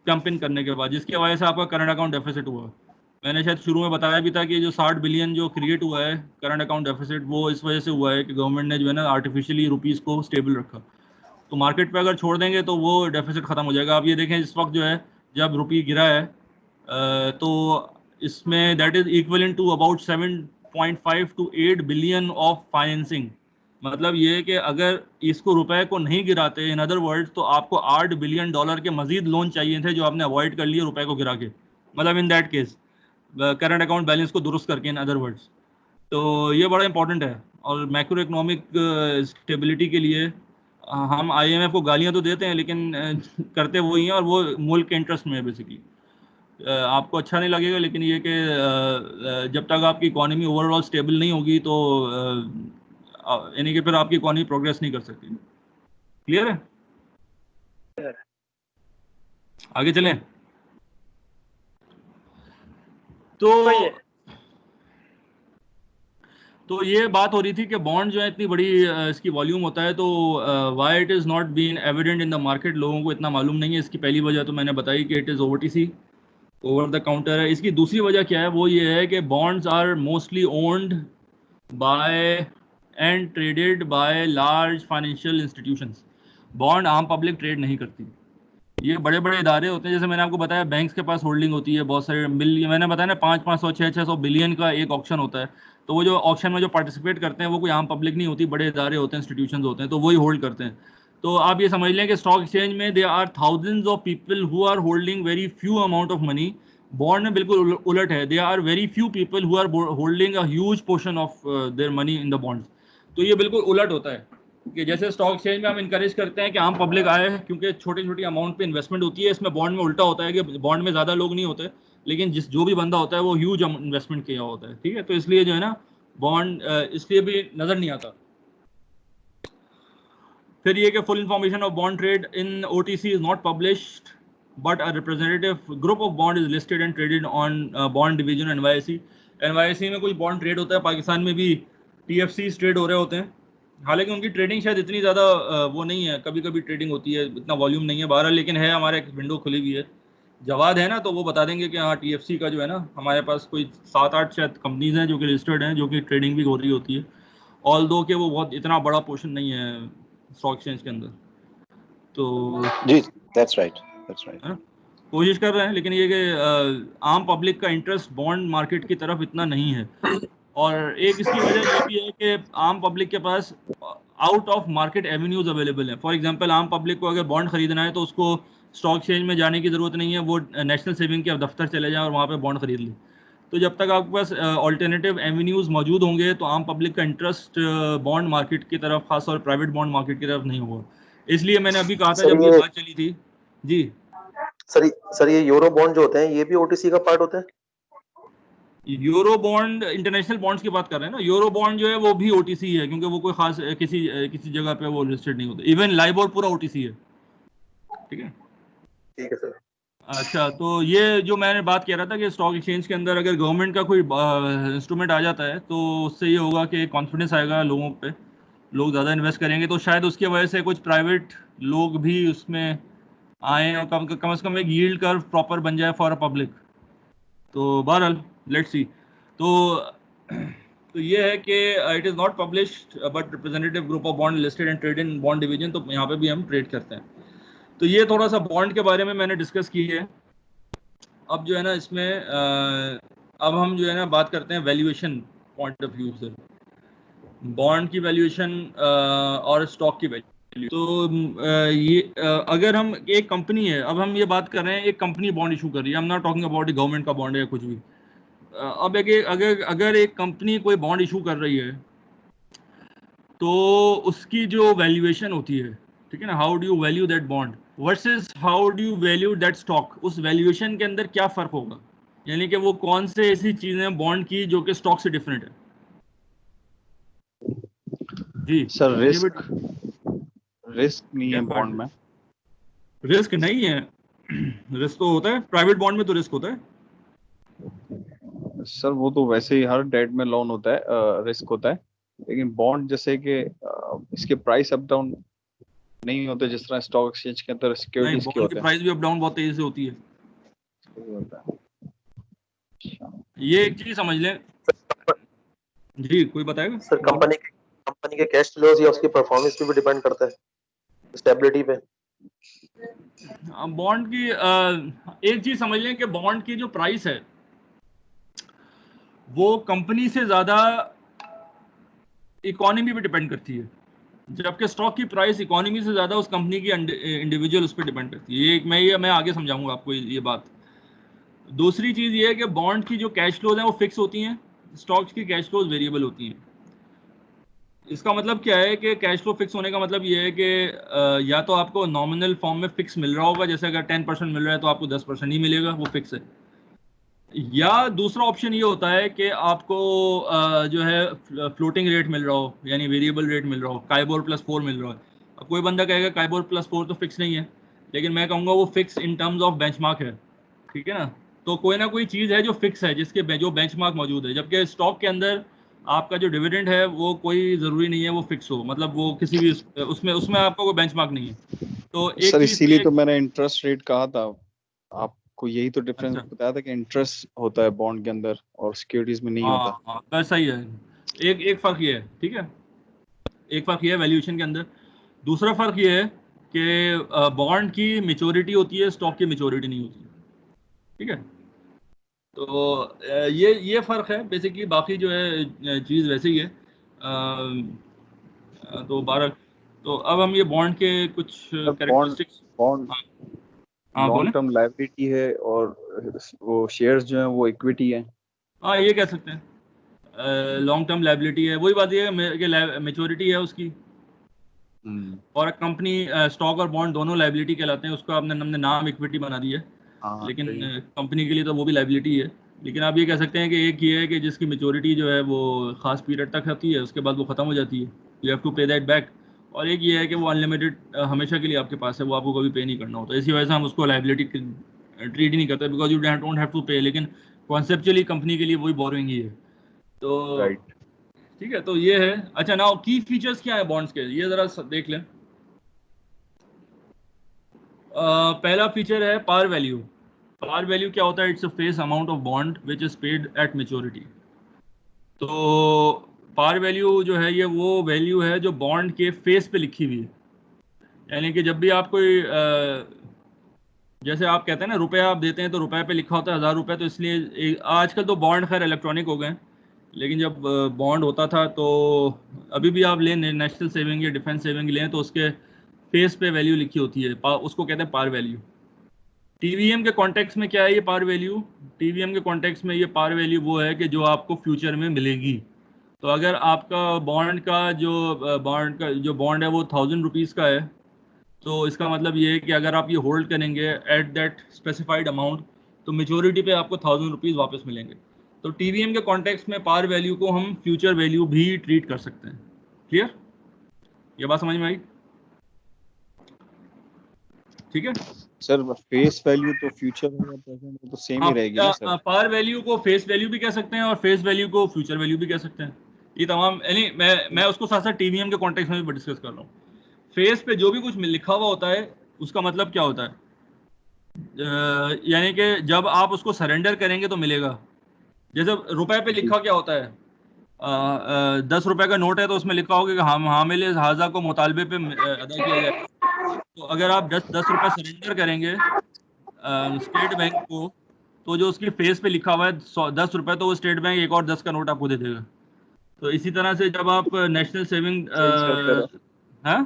डंप इन करने के बाद, जिसकी वजह से आपका करंट अकाउंट डेफिसिट हुआ। मैंने शायद शुरू में बताया भी था कि जो 60 बिलियन जो क्रिएट हुआ है करंट अकाउंट डेफिसिट, वो इस वजह से हुआ है कि गवर्नमेंट ने जो है ना आर्टिफिशियली रुपीज़ को स्टेबल रखा। तो मार्केट पे अगर छोड़ देंगे तो वो डेफिसिट खत्म हो जाएगा। आप ये देखें इस वक्त जो है जब रुपये गिरा है तो इसमें that is equivalent to about 7.5 to 8 billion of financing. मतलब ये है कि अगर इसको रुपए को नहीं गिराते, इन अदर वर्ड, तो आपको 8 बिलियन डॉलर के मजीद लोन चाहिए थे जो आपने अवॉइड कर लिए रुपए को गिरा के। मतलब in that case current account balance को दुरुस्त करके, इन अदर वर्ड्स। तो ये बड़ा इंपॉर्टेंट है। और मैक्रो इकोनॉमिक स्टेबिलिटी के लिए हम IMF को गालियां तो देते हैं लेकिन करते वही हैं, और वो मुल्क के इंटरेस्ट में है बेसिकली। आपको अच्छा नहीं लगेगा लेकिन ये कि जब तक आपकी इकोनॉमी ओवरऑल स्टेबल नहीं होगी तो यानी कि फिर आपकी इकोनॉमी प्रोग्रेस नहीं कर सकती। क्लियर है? आगे चलें। तो ये बात हो रही थी कि बॉन्ड जो है इतनी बड़ी इसकी वॉल्यूम होता है, तो why it is not been evident in the market. लोगों को इतना मालूम नहीं है। इसकी पहली वजह तो मैंने बताई कि it is OTC, over the counter है। इसकी दूसरी वजह क्या है, वो ये है कि bonds are mostly owned by and traded by large financial institutions. Bond आम पब्लिक ट्रेड नहीं करती। ये बड़े बड़े इदारे होते हैं, जैसे मैंने आपको बताया बैंक्स के पास होल्डिंग होती है बहुत सारे मैंने बताया ना 500 600 बिलियन का एक ऑक्शन होता है। तो वो जो ऑक्शन में जो पार्टिसिपेट करते हैं वो कोई आम पब्लिक नहीं होती, बड़े इदारे होते हैं, इंस्टीट्यूशंस होते हैं, तो वही होल्ड करते हैं। तो आप ये समझ लें कि स्टॉक एक्सचेंज में there are thousands of people who are holding very few amount of money. Bond में बिल्कुल उलट है, there are very few people who are holding a huge portion of their money in the bonds. तो ये बिल्कुल उलट होता है कि जैसे स्टॉक एक्सचेंज में हम इंकरेज करते हैं कि आम पब्लिक आए, क्योंकि छोटी छोटी अमाउंट पे इन्वेस्टमेंट होती है। इसमें बॉन्ड में उल्टा होता है कि बॉन्ड में ज़्यादा लोग नहीं होते, लेकिन जो भी बंदा होता है वो ह्यूज इन्वेस्टमेंट किया होता है। ठीक है, तो इसलिए जो है ना बॉन्ड इसलिए भी नज़र नहीं आता। फिर ये कि full information of bond trade in OTC is not published, but a representative group of bond is listed and traded on bond division NYSE। NYSE में कोई बॉन्ड ट्रेड होता है। पाकिस्तान में भी TFCs ट्रेड हो रहे होते हैं, हालांकि उनकी ट्रेडिंग शायद इतनी ज़्यादा वो नहीं है, कभी कभी ट्रेडिंग होती है, इतना वॉल्यूम नहीं है बहरहाल, लेकिन है हमारे एक विंडो खुली हुई है। जवाद है ना, तो वो बता देंगे कि हाँ TFC का जो है ना हमारे पास कोई 7-8 शायद कंपनीज हैं जो कि लिस्टेड हैं, जो कि ट्रेडिंग भी हो रही होती है, ऑल दो कि वो बहुत इतना बड़ा पोर्शन नहीं है स्टॉक एक्सचेंज के अंदर। तो
जी, दैट्स राइट।
कोशिश कर रहे हैं, लेकिन ये कि आम पब्लिक का इंटरेस्ट बॉन्ड मार्केट की तरफ इतना नहीं है। और एक इसकी वजह ये भी है कि आम पब्लिक के pass out of market avenues available हैं। फॉर एग्जांपल आम पब्लिक को अगर बॉन्ड खरीदना है तो उसको स्टॉक एक्सचेंज में जाने की ज़रूरत नहीं है, वो नेशनल सेविंग के दफ्तर चले जाए और वहाँ पे बॉन्ड खरीद लें। तो जब तक आपके पास ऑल्टरनेटिव एवेन्यूज मौजूद होंगे तो आम पब्लिक का इंटरेस्ट बॉन्ड मार्केट की तरफ, खासतौर प्राइवेट बॉन्ड मार्केट की तरफ नहीं होगा। इसलिए मैंने अभी कहा था जब ये बात चली थी। जी
सर ये यूरो बॉन्ड जो होते हैं ये भी OTC का पार्ट होते हैं?
यूरो बॉन्ड इंटरनेशनल बॉन्ड्स की बात कर रहे हैं ना। यूरो बॉन्ड जो है वो भी OTC है, क्योंकि वो कोई खास किसी जगह पे वो लिस्टेड नहीं होता। इवन लाइबोर पूरा OTC है। ठीक है
सर।
अच्छा, तो ये जो मैंने बात कह रहा था कि स्टॉक एक्सचेंज के अंदर अगर गवर्नमेंट का कोई इंस्ट्रूमेंट आ जाता है तो उससे ये होगा कि कॉन्फिडेंस आएगा लोगों पे, लोग ज़्यादा इन्वेस्ट करेंगे, तो शायद उसकी वजह से कुछ प्राइवेट लोग भी उसमें आए और कम से कम एक यील्ड कर्व प्रॉपर बन जाए फॉर अ पब्लिक। तो बहरहाल लेट्स सी। तो तो ये है कि it is not published but representative group of bond listed and trade in bond division, तो यहाँ पे भी हम ट्रेड करते हैं। तो ये थोड़ा सा बॉन्ड के बारे में मैंने डिस्कस की है। अब जो है ना इसमें अब हम जो है ना बात करते हैं वैल्यूएशन पॉइंट ऑफ व्यू से, बॉन्ड की वैल्यूएशन और स्टॉक की वैल्यू। तो ये अगर हम एक कंपनी है, अब हम ये बात कर रहे हैं एक कंपनी बॉन्ड इशू कर रही है, I am not talking about government का बॉन्ड है या कुछ भी। अब अगर एक कंपनी कोई बॉन्ड इशू कर रही है तो उसकी जो वैल्यूएशन होती है, ठीक है ना, how do you value that bond versus how do you value that stock, उस वैल्यूएशन के अंदर क्या फर्क होगा, यानी कि वो कौन से ऐसी चीजें बॉन्ड की जो कि स्टॉक से डिफरेंट है। जी
सर रिस्क नहीं है बॉन्ड में?
रिस्क नहीं है, रिस्क तो होता है, प्राइवेट बॉन्ड में तो रिस्क होता है
सर। वो तो वैसे ही हर डेट में लोन होता है, रिस्क होता है, लेकिन बॉन्ड जैसे कि इसके प्राइस अप डाउन नहीं होते जिस तरह स्टॉक एक्सचेंज के अंदर सिक्योरिटीज के होते हैं।
प्राइस भी अप डाउन बहुत तेजी से होती है।
अच्छा।
ये एक चीज समझ लें। जी कोई बताएगा?
सर कंपनी के कैश फ्लोज या उसकी परफॉर्मेंस पे भी डिपेंड करता है, स्टेबिलिटी पे।
बॉन्ड की एक चीज समझ लें कि बॉन्ड की जो प्राइस है वो कंपनी से ज्यादा इकोनॉमी पे डिपेंड करती है, जबकि स्टॉक की प्राइस इकोनॉमी से ज्यादा उस कंपनी की इंडिविजुअल उस पर डिपेंड करती है। ये मैं आगे समझाऊंगा आपको ये बात। दूसरी चीज ये है कि बॉन्ड की जो कैश फ्लोज हैं वो फिक्स होती हैं, स्टॉक्स की कैश फ्लोज वेरिएबल होती हैं। इसका मतलब क्या है कि कैश फ्लो फिक्स होने का मतलब ये है कि या तो आपको नॉमिनल फॉर्म में फिक्स मिल रहा होगा, जैसे अगर 10% मिल रहा है तो आपको 10% ही मिलेगा, वो फिक्स है। या दूसरा ऑप्शन ये होता है कि आपको जो है फ्लोटिंग रेट मिल रहा हो, यानी वेरिएबल रेट मिल रहा हो, काइबोर +4 मिल रहा है। अब कोई बंदा कहेगा काइबोर +4 तो फिक्स नहीं है, लेकिन मैं कहूँगा वो fix in terms of benchmark है, ठीक है ना। तो कोई ना कोई चीज़ है जो फिक्स है, जिसके जो बेंचमार्क मौजूद है, जबकि स्टॉक के अंदर आपका जो डिविडेंड है वो कोई ज़रूरी नहीं है वो फिक्स हो, मतलब वो किसी भी उसमें आपका कोई बेंचमार्क नहीं है। तो एक
सर
चीज
इसीलिए तो मैंने इंटरेस्ट रेट कहा था आपको, यही तो डिफरेंस बताया था कि इंटरेस्ट होता है बॉन्ड के अंदर और सिक्योरिटीज में नहीं होता।
हाँ बस सही है। एक फर्क ये है, ठीक है, एक फर्क ये है वैल्यूएशन के अंदर। दूसरा फर्क ये है कि बॉन्ड की मैच्योरिटी होती है, स्टॉक की मैच्योरिटी नहीं होती, ठीक है। तो ये फर्क है बेसिकली, बाकी जो है चीज़ वैसे ही है। तो 12, तो अब हम ये बॉन्ड के कुछ characteristics.
Bond long term liability है और वो शेयर्स जो हैं वो इक्विटी है।
हाँ ये कह सकते हैं लॉन्ग टर्म लायबिलिटी है, वही बात ये है कि मैच्योरिटी है उसकी। और कंपनी स्टॉक और बॉन्ड दोनों लायबिलिटी कहलाते हैं, उसको हमने नाम इक्विटी बना दी है, लेकिन कंपनी के लिए तो वो भी लायबिलिटी है। लेकिन आप ये कह सकते हैं कि एक ये है कि जिसकी मैच्योरिटी जो है वो खास पीरियड तक होती है, उसके बाद वो ख़त्म हो जाती है, यू हैव टू पे दैट बैक। और एक ये है कि वो अनलिमिटेड हमेशा के लिए आपके पास है, वो आपको कभी पे नहीं करना होता। इसी वजह से हम उसको लायबिलिटी ट्रीट ही नहीं करते, because you don't have to pay, लेकिन कॉन्सेप्चुअली कंपनी के लिए वही बोरिंग ही है। तो ठीक है, तो ये है। अच्छा नाउ की फीचर्स क्या है बॉन्ड्स के, ये जरा देख लें। पहला फीचर है पार वैल्यू। पार वैल्यू क्या होता है? It's a face amount of bond which is paid at maturity. तो पार वैल्यू जो है ये वो वैल्यू है जो बॉन्ड के फेस पे लिखी हुई है, यानी कि जब भी आप कोई जैसे आप कहते हैं ना रुपया आप देते हैं तो रुपये पे लिखा होता है 1000 रुपये, तो इसलिए आजकल तो बॉन्ड खैर इलेक्ट्रॉनिक हो गए, लेकिन जब बॉन्ड होता था तो अभी भी आप लें नेशनल सेविंग या डिफेंस सेविंग लें तो उसके फेस पे वैल्यू लिखी होती है, उसको कहते हैं पार वैल्यू। टीवीएम के कॉन्टेक्स्ट में क्या है ये पार वैल्यू? टीवीएम के कॉन्टेक्स्ट में ये पार वैल्यू वो है कि जो आपको फ्यूचर में मिलेगी। तो अगर आपका बॉन्ड जो बॉन्ड है वो 1000 रुपीज़ का है, तो इसका मतलब ये है कि अगर आप ये होल्ड करेंगे एट दैट स्पेसिफाइड अमाउंट, तो मेच्योरिटी पे आपको 1000 रुपीज़ वापस मिलेंगे। तो टीवीएम के कॉन्टेक्स्ट में पार वैल्यू को हम फ्यूचर वैल्यू भी ट्रीट कर सकते हैं। क्लियर? ये बात समझ में आई? ठीक है
सर, फेस वैल्यू तो फ्यूचर में प्रेजेंट में तो सेम ही रहेगी ना सर?
पार वैल्यू को फेस वैल्यू भी कह सकते हैं और फेस वैल्यू को फ्यूचर वैल्यू भी कह सकते हैं। ये तमाम, यानी मैं उसको साथ साथ टीवीएम के कॉन्टेक्स्ट में भी डिस्कस कर रहा हूँ। फेस पे जो भी कुछ लिखा हुआ होता है उसका मतलब क्या होता है? यानी कि जब आप उसको सरेंडर करेंगे तो मिलेगा। जैसे रुपए पे लिखा क्या होता है? 10 रुपए का नोट है तो उसमें लिखा होगा कि हामिल हाजा को मुतालबे पे अदा किया जाए। तो अगर आप 10 रुपए सरेंडर करेंगे स्टेट बैंक को, तो जो उसकी फेस पे लिखा हुआ है 10 रुपए, तो वो स्टेट बैंक एक और 10 का नोट आपको दे देगा। तो इसी तरह से जब आप नेशनल सेविंग हाँ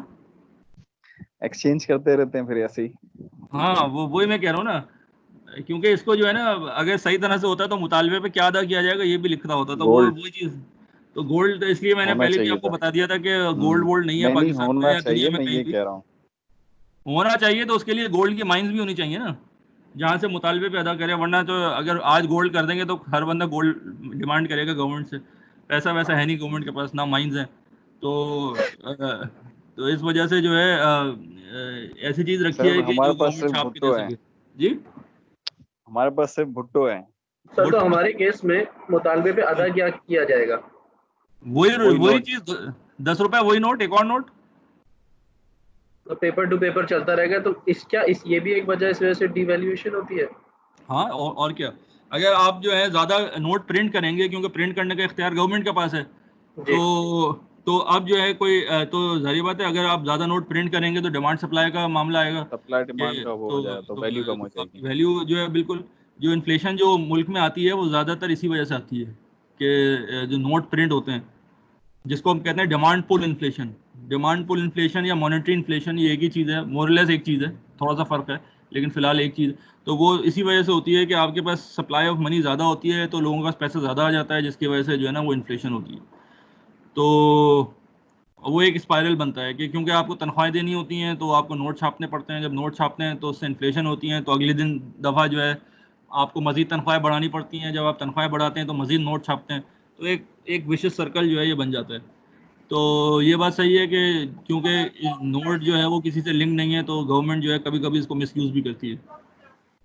एक्सचेंज करते रहते हैं फिर ऐसे ही।
हाँ वही मैं कह रहा हूँ ना, क्योंकि इसको जो है ना अगर सही तरह से होता तो मुतालबे पे क्या अदा किया जाएगा ये भी लिखना होता, तो वही चीज। तो गोल्ड, तो इसलिए मैंने पहले भी आपको बता दिया था कि गोल्ड वोल्ड नहीं है पाकिस्तान में या दुनिया में कहीं भी।
कह रहा हूँ
होना चाहिए, तो उसके लिए गोल्ड की माइंस भी होनी चाहिए ना, जहाँ से मुतालबे पे अदा करें। वरना तो अगर आज गोल्ड कर देंगे तो हर बंदा गोल्ड डिमांड करेगा गवर्नमेंट से। पैसा वैसा है नहीं गवर्नमेंट के पास, ना माइंस है। तो इस वजह से जो है ऐसी चीज रखी है कि जो गवर्नमेंट छाप के दे सके। जी
हमारे पास सिर्फ भुट्टो है
सर। तो हमारे केस में मुतालबे पे अदा क्या किया जाएगा?
वही चीज 10 रुपए, वही नोट, एक और नोट,
तो पेपर टू पेपर चलता रहेगा। तो ये भी एक वजह, इस वजह से डिवैल्यूएशन होती है।
हाँ और क्या, अगर आप जो है ज्यादा नोट प्रिंट करेंगे, क्योंकि प्रिंट करने का इख्तियार गवर्नमेंट के पास है, तो अब जो है कोई तो जाहिर बात है अगर आप ज्यादा नोट प्रिंट करेंगे तो डिमांड सप्लाई का मामला आएगा,
सप्लाई डिमांड का वो हो जाएगा, तो वैल्यू कम हो जाएगी।
वैल्यू जो है बिल्कुल, जो इन्फ्लेशन जो मुल्क में आती है वो ज्यादातर इसी वजह से आती है कि जो नोट प्रिंट होते हैं, जिसको हम कहते हैं demand pull inflation. Demand pull inflation या मॉनेटरी इन्फ्लेशन, ये एक ही चीज़ है, मोरलेस एक चीज़ है, थोड़ा सा फर्क है लेकिन फिलहाल एक चीज़। तो वो इसी वजह से होती है कि आपके पास सप्लाई ऑफ मनी ज़्यादा होती है तो लोगों के पास पैसा ज़्यादा आ जाता है, जिसकी वजह से जो है ना वो इन्फ्लेशन होती है। तो वो एक स्पाइरल बनता है कि क्योंकि आपको तनख्वाहें देनी होती हैं तो आपको नोट छापने पड़ते हैं। जब नोट छापते हैं तो उससे इन्फ्लेशन होती है, तो अगले दिन दफ़ा जो है आपको मज़ीद तनख्वाहें बढ़ानी पड़ती हैं। जब आप तनख्वाहें बढ़ाते हैं तो मज़ीद नोट छापते हैं, तो एक विशियस सर्कल जो है ये बन जाता है। तो ये बात सही है कि क्योंकि नोट जो है वो किसी से लिंक नहीं है, तो गवर्नमेंट जो है कभी कभी इसको मिसयूज़ भी करती है,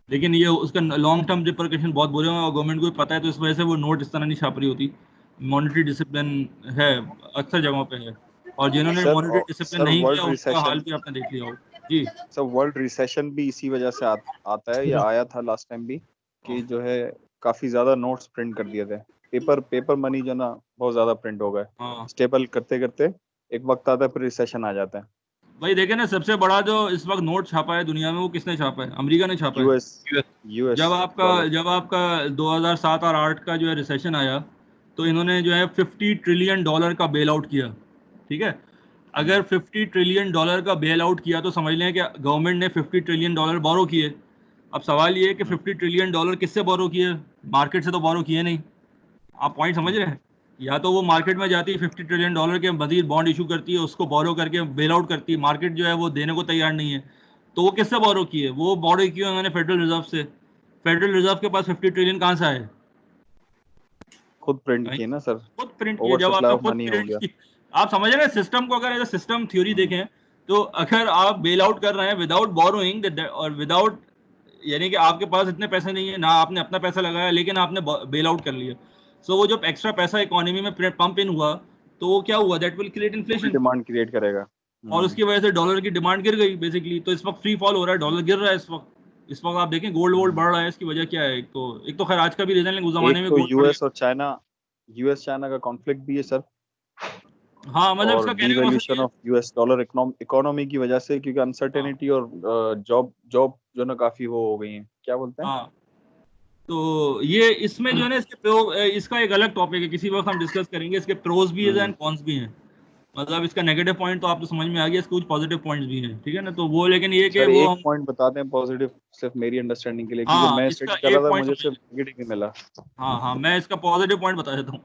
लेकिन ये उसका लॉन्ग टर्म रिपरकशन बहुत बुरे हैं और गवर्नमेंट को भी पता है, तो इस वजह से वो नोट इस तरह नहीं छाप रही होती। मॉनेटरी डिसिप्लिन है अक्सर जगहों पे है, और जिन्होंने मॉनेटरी डिसिप्लिन नहीं किया उसका हाल भी आपने देख लिया हो। जी
सर, वर्ल्ड रिसेशन भी इसी वजह से आता है, या आया था लास्ट टाइम भी, कि जो है काफी ज्यादा नोट्स प्रिंट कर दिए थे। पेपर मनी जो ना बहुत ज्यादा प्रिंट हो गए, स्टेबल करते करते एक वक्त आता है फिर रिसेशन आ जाता है।
भाई देखे ना, सबसे बड़ा जो इस वक्त नोट छापा है दुनिया में वो किसने छापा है? अमेरिका ने छापा है।
यूएस।
जब आपका 2007 और 8 का जो है रिसेशन आया, तो इन्होंने जो है $50 ट्रिलियन का बेल आउट किया। ठीक है, अगर $50 ट्रिलियन का बेल आउट किया तो समझ लें कि गवर्नमेंट ने $50 ट्रिलियन बोरो किए। अब सवाल ये है कि $50 ट्रिलियन किससे बोरो किए? मार्केट से तो बोरो किए नहीं। आप पॉइंट समझ रहे हैं? या तो वो मार्केट में जाती है $50 ट्रिलियन के मजीद बॉन्ड इशू करती है, उसको बोरो करके बेल आउट करती है। मार्केट जो है वो देने को तैयार नहीं है, तो वो किससे बोरो किए? वो बोरो किए उन्होंने फेडरल रिजर्व से। फेडरल रिजर्व के पास 50 ट्रिलियन कहाँ से आए?
खुद प्रिंट किए ना सर,
खुद प्रिंट किए। जब आपने खुद प्रिंट की, आप समझ रहे हैं सिस्टम को, अगर एज अ सिस्टम थ्योरी देखें तो अगर आप बेल आउट कर रहे हैं विदाउट बोरोइंग और विदाउट, यानी कि आपके पास इतने पैसे नहीं है ना, आपने अपना पैसा लगाया लेकिन आपने बेल आउट कर लिया, सो वो जो एक्स्ट्रा पैसा इकोनॉमी में पंप इन हुआ तो वो क्या हुआ? That will create inflation,
demand create करेगा,
और उसकी वजह से डॉलर की डिमांड गिर गई बेसिकली। तो इस वक्त फ्री फॉल हो रहा है, डॉलर गिर रहा है इस वक्त आप देखें गोल्ड वोल्ड बढ़ रहा है। इसकी वजह क्या है? एक तो खैर आज का भी रीजन है, उस जमाने में
यूएस और चाइना का कॉन्फ्लिक्ट भी है सर।
हाँ, मतलब इसका कहने का
devaluation of US dollar economy की वजह से, क्योंकि अनसर्टेनिटी और जॉब जो ना काफी वो हो गई है, क्या बोलते हैं।
हाँ, तो ये इसमें जो है ना इसका एक अलग टॉपिक है, किसी वक्त हम डिस्कस करेंगे। इसके प्रोज भी है एंड कॉन्स भी हैं। मतलब इसका नेगेटिव पॉइंट तो आपको समझ में आ गया, इसके कुछ पॉजिटिव पॉइंट्स भी हैं, ठीक है ना। तो वो लेकिन ये कि वो
एक पॉइंट बताते हैं पॉजिटिव, सिर्फ मेरी अंडरस्टैंडिंग के लिए, क्योंकि मैं स्टडी कर रहा था, मुझे सिर्फ नेगेटिव ही मिला।
हाँ, मैं इसका पॉजिटिव पॉइंट बता देता हूँ।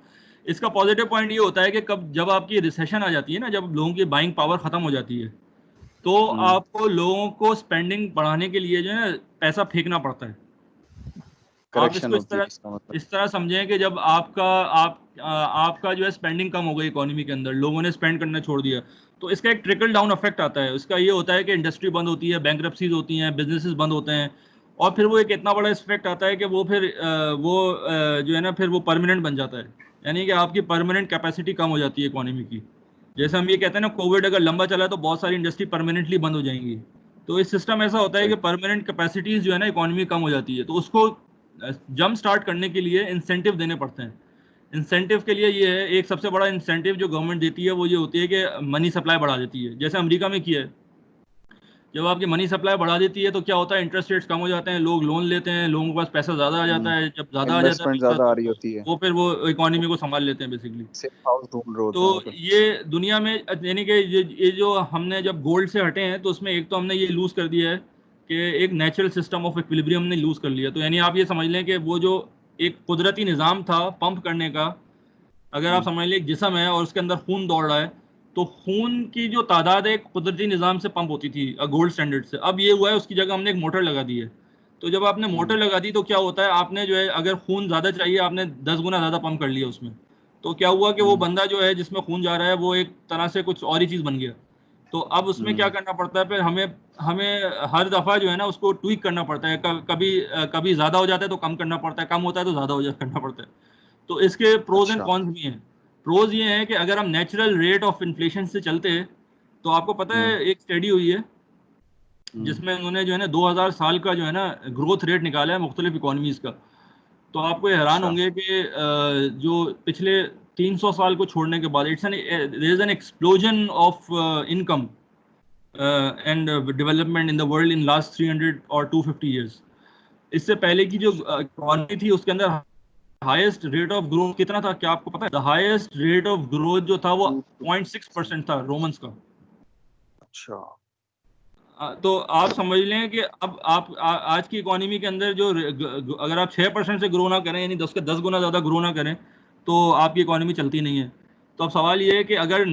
इसका पॉजिटिव पॉइंट ये होता है कि जब आपकी रिसेशन आ जाती है ना, जब लोगों की बाइंग पावर खत्म हो जाती है, तो आपको लोगों को स्पेंडिंग बढ़ाने के लिए जो है ना पैसा फेंकना पड़ता है। आप इसको इस तरह समझें कि जब आपका जो है स्पेंडिंग कम हो गई इकोनॉमी के अंदर, लोगों ने स्पेंड करना छोड़ दिया, तो इसका एक ट्रिकल डाउन इफेक्ट आता है। उसका ये होता है कि इंडस्ट्री बंद होती है, बैंकरप्सीज होती हैं, बिजनेसेस बंद होते हैं, और फिर वो एक इतना बड़ा इफेक्ट आता है कि वो फिर जो है ना फिर वो परमानेंट बन जाता है। यानी कि आपकी परमानेंट कैपेसिटी कम हो जाती है इकोनॉमी की। जैसे हम ये कहते हैं ना, कोविड अगर लंबा चला तो बहुत सारी इंडस्ट्री परमानेंटली बंद हो जाएंगी। तो इस सिस्टम ऐसा होता है कि परमानेंट कैपेसिटीज जो है ना इकोनॉमी कम हो जाती है, तो उसको जंप स्टार्ट करने के लिए इंसेंटिव देने पड़ते हैं। इंसेंटिव के लिए ये है, एक सबसे बड़ा इंसेंटिव जो गवर्नमेंट देती है वो ये होती है कि मनी सप्लाई बढ़ा देती है। जैसे अमेरिका में किया है, जब आपकी मनी सप्लाई बढ़ा देती है तो क्या होता है, इंटरेस्ट रेट्स कम हो जाते हैं, लोग लोन लेते हैं, लोगों के पास पैसा ज़्यादा आ जाता है, जब ज़्यादा आ जाता है
इन्वेस्टमेंट
पैसा
ज्यादा आ
तो
रही होती है,
वो फिर वो इकोनॉमी को संभाल लेते हैं बेसिकली।
सेफ हाउस ढूंढ रहे होते हैं वो
तो
फिर।
ये दुनिया में यानी कि ये जो हमने जब गोल्ड से हटे हैं तो उसमें एक तो हमने ये लूज कर दिया है कि एक नेचुरल सिस्टम ऑफ इक्विलिब्रियम हमने लूज कर लिया। तो यानी आप ये समझ लें कि वो जो एक कुदरती निज़ाम था पंप करने का, अगर आप समझ लें एक जिस्म है और उसके अंदर खून दौड़ रहा है, तो खून की जो तादाद एक कुदरती निज़ाम से पंप होती थी गोल्ड स्टैंडर्ड से, अब ये हुआ है उसकी जगह हमने एक मोटर लगा दी है। तो जब आपने मोटर लगा दी तो क्या होता है, आपने जो है अगर खून ज़्यादा चाहिए आपने 10 गुना ज़्यादा पंप कर लिया उसमें, तो क्या हुआ कि वो बंदा जो है जिसमें खून जा रहा है वो एक तरह से कुछ और ही चीज़ बन गया। तो अब उसमें क्या करना पड़ता है, फिर हमें हमें हर दफ़ा जो है ना उसको ट्वीक करना पड़ता है, कभी ज़्यादा हो जाता है तो कम करना पड़ता है, कम होता है तो ज़्यादा करना पड़ता है। तो इसके प्रोज एंड कॉन्स भी हैं। प्रोज ये हैं कि अगर हम नेचुरल रेट ऑफ इन्फ्लेशन से चलते हैं तो आपको पता है एक स्टडी हुई है जिसमें उन्होंने जो है ना 2000 साल का जो है ना ग्रोथ रेट निकाला है मुख्तलिफ इकोनॉमीज़ का। तो आपको ये हैरान होंगे कि जो पिछले 300 साल को छोड़ने के बाद there is an explosion of income and development in the world in last 300 और 250 ईयर्स। इससे पहले की जो इकोनॉमी थी उसके अंदर हाईएस्ट रेट ऑफ ग्रोथ कितना था, क्या आपको पता है? The highest rate of growth जो था वो 0.6% था रोमन्स का।
अच्छा,
तो आप समझ लें कि अब आप आज की इकोनॉमी के अंदर जो अगर आप 6% से ग्रो ना करें, यानी 10 गुना ज़्यादा ग्रो ना करें, तो आपकी इकोनॉमी चलती नहीं है। तो अब सवाल ये है कि अगर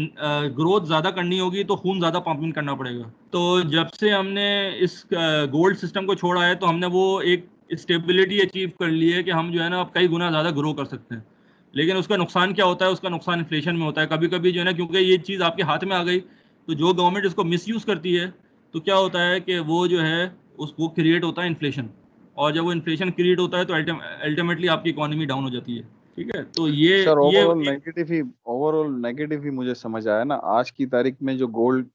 ग्रोथ ज़्यादा करनी होगी तो खून ज़्यादा पंपिंग करना पड़ेगा। तो जब से हमने इस गोल्ड सिस्टम को छोड़ा है तो हमने वो एक स्टेबिलिटी अचीव कर ली है कि हम जो है ना अब कई गुना ज़्यादा ग्रो कर सकते हैं। लेकिन उसका नुकसान क्या होता है, उसका नुकसान इन्फ्लेशन में होता है। कभी कभी जो है ना, क्योंकि ये चीज़ आपके हाथ में आ गई तो जो गवर्नमेंट इसको मिसयूज़ करती है तो क्या होता है कि वो जो है उसको क्रिएट होता है इन्फ्लेशन, और जब वो इन्फ्लेशन क्रिएट होता है तो अल्टीमेटली आपकी इकोनॉमी डाउन हो जाती है। ठीक है, तो ये
सर ओवरऑल नेगेटिव ही मुझे समझ आया ना। आज की तारीख में जो गोल्ड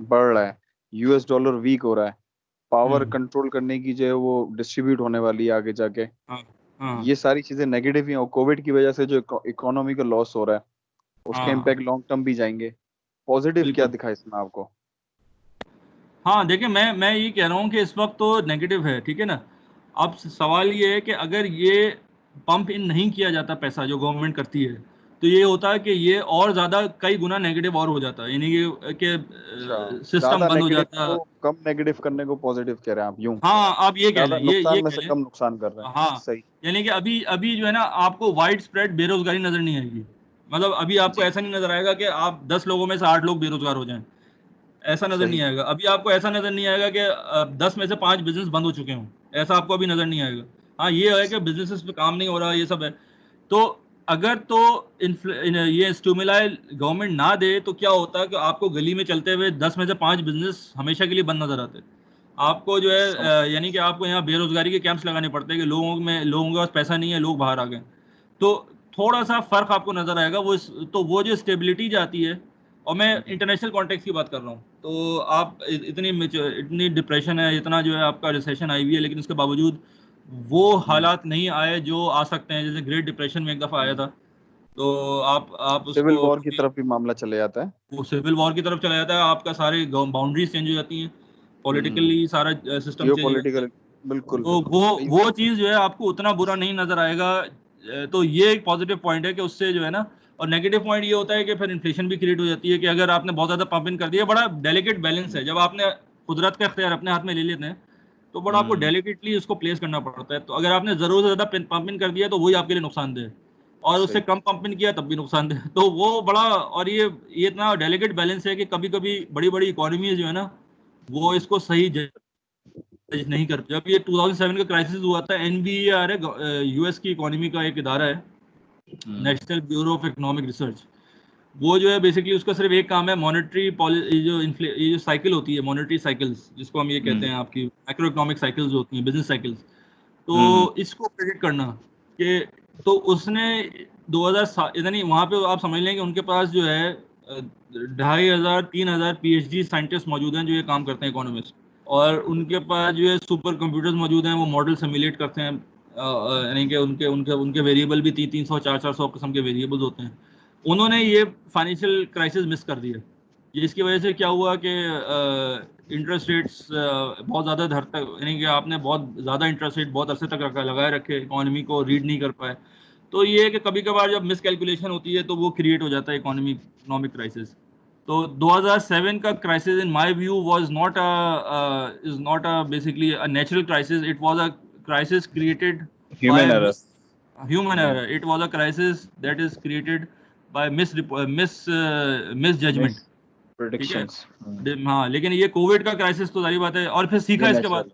बढ़ रहा है, यूएस डॉलर वीक हो रहा है, पावर कंट्रोल करने की जो है वो डिस्ट्रीब्यूट होने वाली है आगे जाके, ये सारी चीजें नेगेटिव ही हैं। और कोविड की वजह से जो इकोनॉमी का लॉस हो रहा है उसके इम्पैक्ट लॉन्ग टर्म भी जाएंगे। पॉजिटिव क्या दिखा इसमें आपको?
हाँ देखिए, मैं ये कह रहा हूँ कि इस वक्त तो नेगेटिव है, ठीक है ना। अब सवाल ये है कि अगर ये पंप इन नहीं किया जाता पैसा जो गवर्नमेंट करती है, तो ये होता है कि ये और ज़्यादा कई गुना नेगेटिव और हो जाता है, यानी कि सिस्टम बंद हो जाता है।
कम नेगेटिव करने को पॉजिटिव कह रहे हैं आप यूं?
हाँ, आप ये कह लें,
नुकसान
ये
में
कह
से
लें।
कम नुकसान कर रहे हैं।
हाँ,
सही।
यानी कि अभी जो है ना आपको वाइड स्प्रेड बेरोजगारी नजर नहीं आएगी। मतलब अभी आपको ऐसा नहीं नजर आएगा कि आप 10 लोगों में से 8 लोग बेरोजगार हो जाएं, ऐसा नजर नहीं आएगा। अभी आपको ऐसा नजर नहीं आएगा कि 10 में से 5 बिजनेस बंद हो चुके हों, ऐसा आपको अभी नजर नहीं आएगा। हाँ, ये है कि बिजनेसेस पे काम नहीं हो रहा, ये सब है। तो अगर तो ये स्टिमुलाई गवर्नमेंट ना दे तो क्या होता है कि आपको गली में चलते हुए 10 में से 5 बिजनेस हमेशा के लिए बंद नजर आते हैं। आपको जो है यानी कि आपको यहाँ बेरोजगारी के कैंप्स लगाने पड़ते हैं कि लोगों के पास पैसा नहीं है, लोग बाहर आ गए। तो थोड़ा सा फर्क आपको नजर आएगा। वो जो स्टेबिलिटी जाती है, और मैं इंटरनेशनल कॉन्टेक्स्ट की बात कर रहा हूँ, तो आप इतनी डिप्रेशन है, इतना जो है आपका रिसेशन आई हुई है, लेकिन उसके बावजूद वो हालात नहीं आए जो आ सकते हैं। जैसे ग्रेट डिप्रेशन में एक दफा आया था, तो आप
सिविल
उसको
वॉर की तरफ भी मामला चले जाता है।
वो सिविल वॉर की तरफ चला जाता है, आपका सारे बाउंड्रीज चेंज हो जाती हैं, पॉलिटिकली सारा सिस्टम चेंज हो जाता है।
बिल्कुल
तो वो चीज़ जो है आपको उतना बुरा नहीं नजर आएगा। तो ये एक पॉजिटिव पॉइंट है कि उससे जो है ना, और नेगेटिव पॉइंट ये होता है कि फिर इन्फ्लेशन भी क्रिएट हो जाती है कि अगर आपने बहुत ज़्यादा पंप इन कर दिया। बड़ा डेलिकेट बैलेंस है, जब आपने कुदरत का इख्तियार अपने हाथ में ले लेते हैं तो बड़ा आपको डेलिकेटली उसको प्लेस करना पड़ता है। तो अगर आपने ज़रूरत से ज़्यादा पंप इन कर दिया तो वही आपके लिए नुकसानदेह है, और उससे कम पंप इन किया तब भी नुकसानदेह। तो वो बड़ा, और ये इतना डेलिकेट बैलेंस है कि कभी कभी बड़ी बड़ी इकोनॉमीज जो है ना वो इसको सही नहीं कर। जब ये 2007 का क्राइसिस हुआ था, NBER है यूएस की इकोनॉमी का एक इदारा है, national bureau of economic research. वो जो है बेसिकली उसका सिर्फ एक काम है, मॉनेटरी पॉलिसी, ये जो साइकिल होती है, मॉनेटरी साइकिल्स जिसको हम ये कहते हैं, आपकी मैक्रो इकोनॉमिक साइकिल्स होती हैं, बिजनेस साइकिल्स, तो इसको प्रेडिक्ट करना कि तो उसने 2000 यानी वहाँ पे आप समझ लें कि उनके पास जो है 2500-3000 PhD साइंटिस्ट मौजूद हैं जो ये काम करते हैं, इकोनॉमिस्ट, और उनके पास जो है सुपर कंप्यूटर्स मौजूद हैं, वो मॉडल सिमुलेट करते हैं यानी कि उनके उनके उनके वेरिएबल भी 300 400 किस्म के वेरिएबल्स होते हैं, उन्होंने ये फाइनेंशियल क्राइसिस मिस कर दिया। जिसकी वजह से क्या हुआ कि इंटरेस्ट रेट्स बहुत ज़्यादा धर तक, यानी कि आपने बहुत ज़्यादा इंटरेस्ट रेट बहुत अरसे तक लगाए रखे, इकोनॉमी को रीड नहीं कर पाए। तो ये है कि कभी कभार जब मिस कैलकुलेशन होती है तो वो क्रिएट हो जाता है इकोनॉमिक क्राइसिस। तो 2007 का crisis in my view was not basically a natural crisis, it was a crisis created
human error,
human error. It was a crisis that is created by misjudgment,
predictions.
हाँ। लेकिन ये Covid का crisis तो जारी बात है, और फिर सीखा इसके बाद,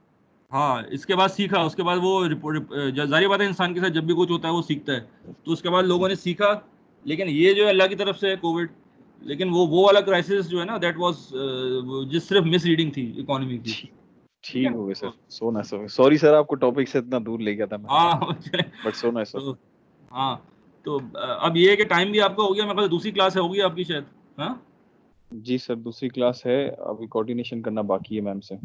हाँ इसके बाद सीखा, उसके बाद वो जारी बात है इंसान के साथ जब भी कुछ होता है वो सीखता है, तो उसके बाद लोगों ने सीखा। लेकिन ये जो है अल्लाह की तरफ से है कोविड, लेकिन वो वाला क्राइसिस जो है ना, दैट वाज जिस सिर्फ मिस रीडिंग थी इकोनॉमी की।
ठीक हो गया sir, so nice. Sorry sir आपको टॉपिक से इतना दूर ले गया था मैं।
हाँ
बट सो नाइस सर।
हाँ तो अब ये है कि टाइम भी आपका हो गया, मेरे ख्याल दूसरी क्लास है होगी आपकी शायद। हाँ
जी सर, दूसरी क्लास है, अभी कोऑर्डिनेशन करना बाकी है मैम से,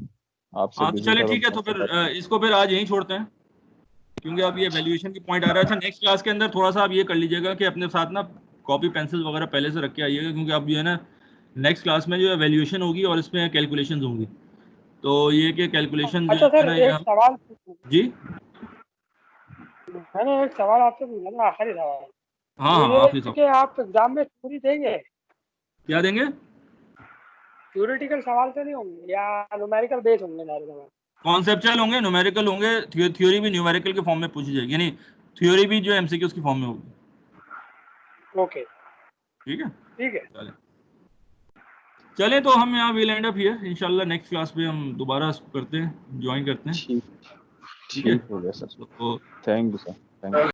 आपसे।
हाँ तो चलिए ठीक है, तो फिर इसको फिर आज यहीं छोड़ते हैं, क्योंकि अब ये वैल्यूएशन की पॉइंट आ रहा है। अच्छा, नेक्स्ट क्लास के अंदर थोड़ा सा आप ये कर लीजिएगा कि अपने साथ ना कॉपी पेंसिल वगैरह पहले से रख के आइएगा, क्योंकि अब जो है ना नेक्स्ट क्लास में जो है वैल्यूएशन होगी और इसमें कैलकुलेशंस होंगी। तो ये कि कैलकुलेशन
अच्छा सर, एक सवाल
जी,
मैंने एक सवाल आपसे पूछा था, आखिरी सवाल।
हाँ आखिरी सवाल,
कि आप एग्जाम में थ्योरी देंगे?
क्या देंगे?
थ्योरेटिकल सवाल से नहीं होंगे या न्यूमेरिकल बेस होंगे? सारे सवाल
कॉन्सेप्चुअल होंगे, न्यूमेरिकल होंगे, थ्योरी भी न्यूमेरिकल के फॉर्म में पूछी जाएगी, यानी थ्योरी भी जो एमसीक्यू उसकी फॉर्म में होगी।
ओके
ठीक है,
ठीक है,
चले तो हम यहाँ विल एंड अप हियर, इंशाल्लाह नेक्स्ट क्लास पे हम दोबारा करते हैं, ज्वाइन करते हैं।
ठीक हो गया sir, thank you sir, thank you.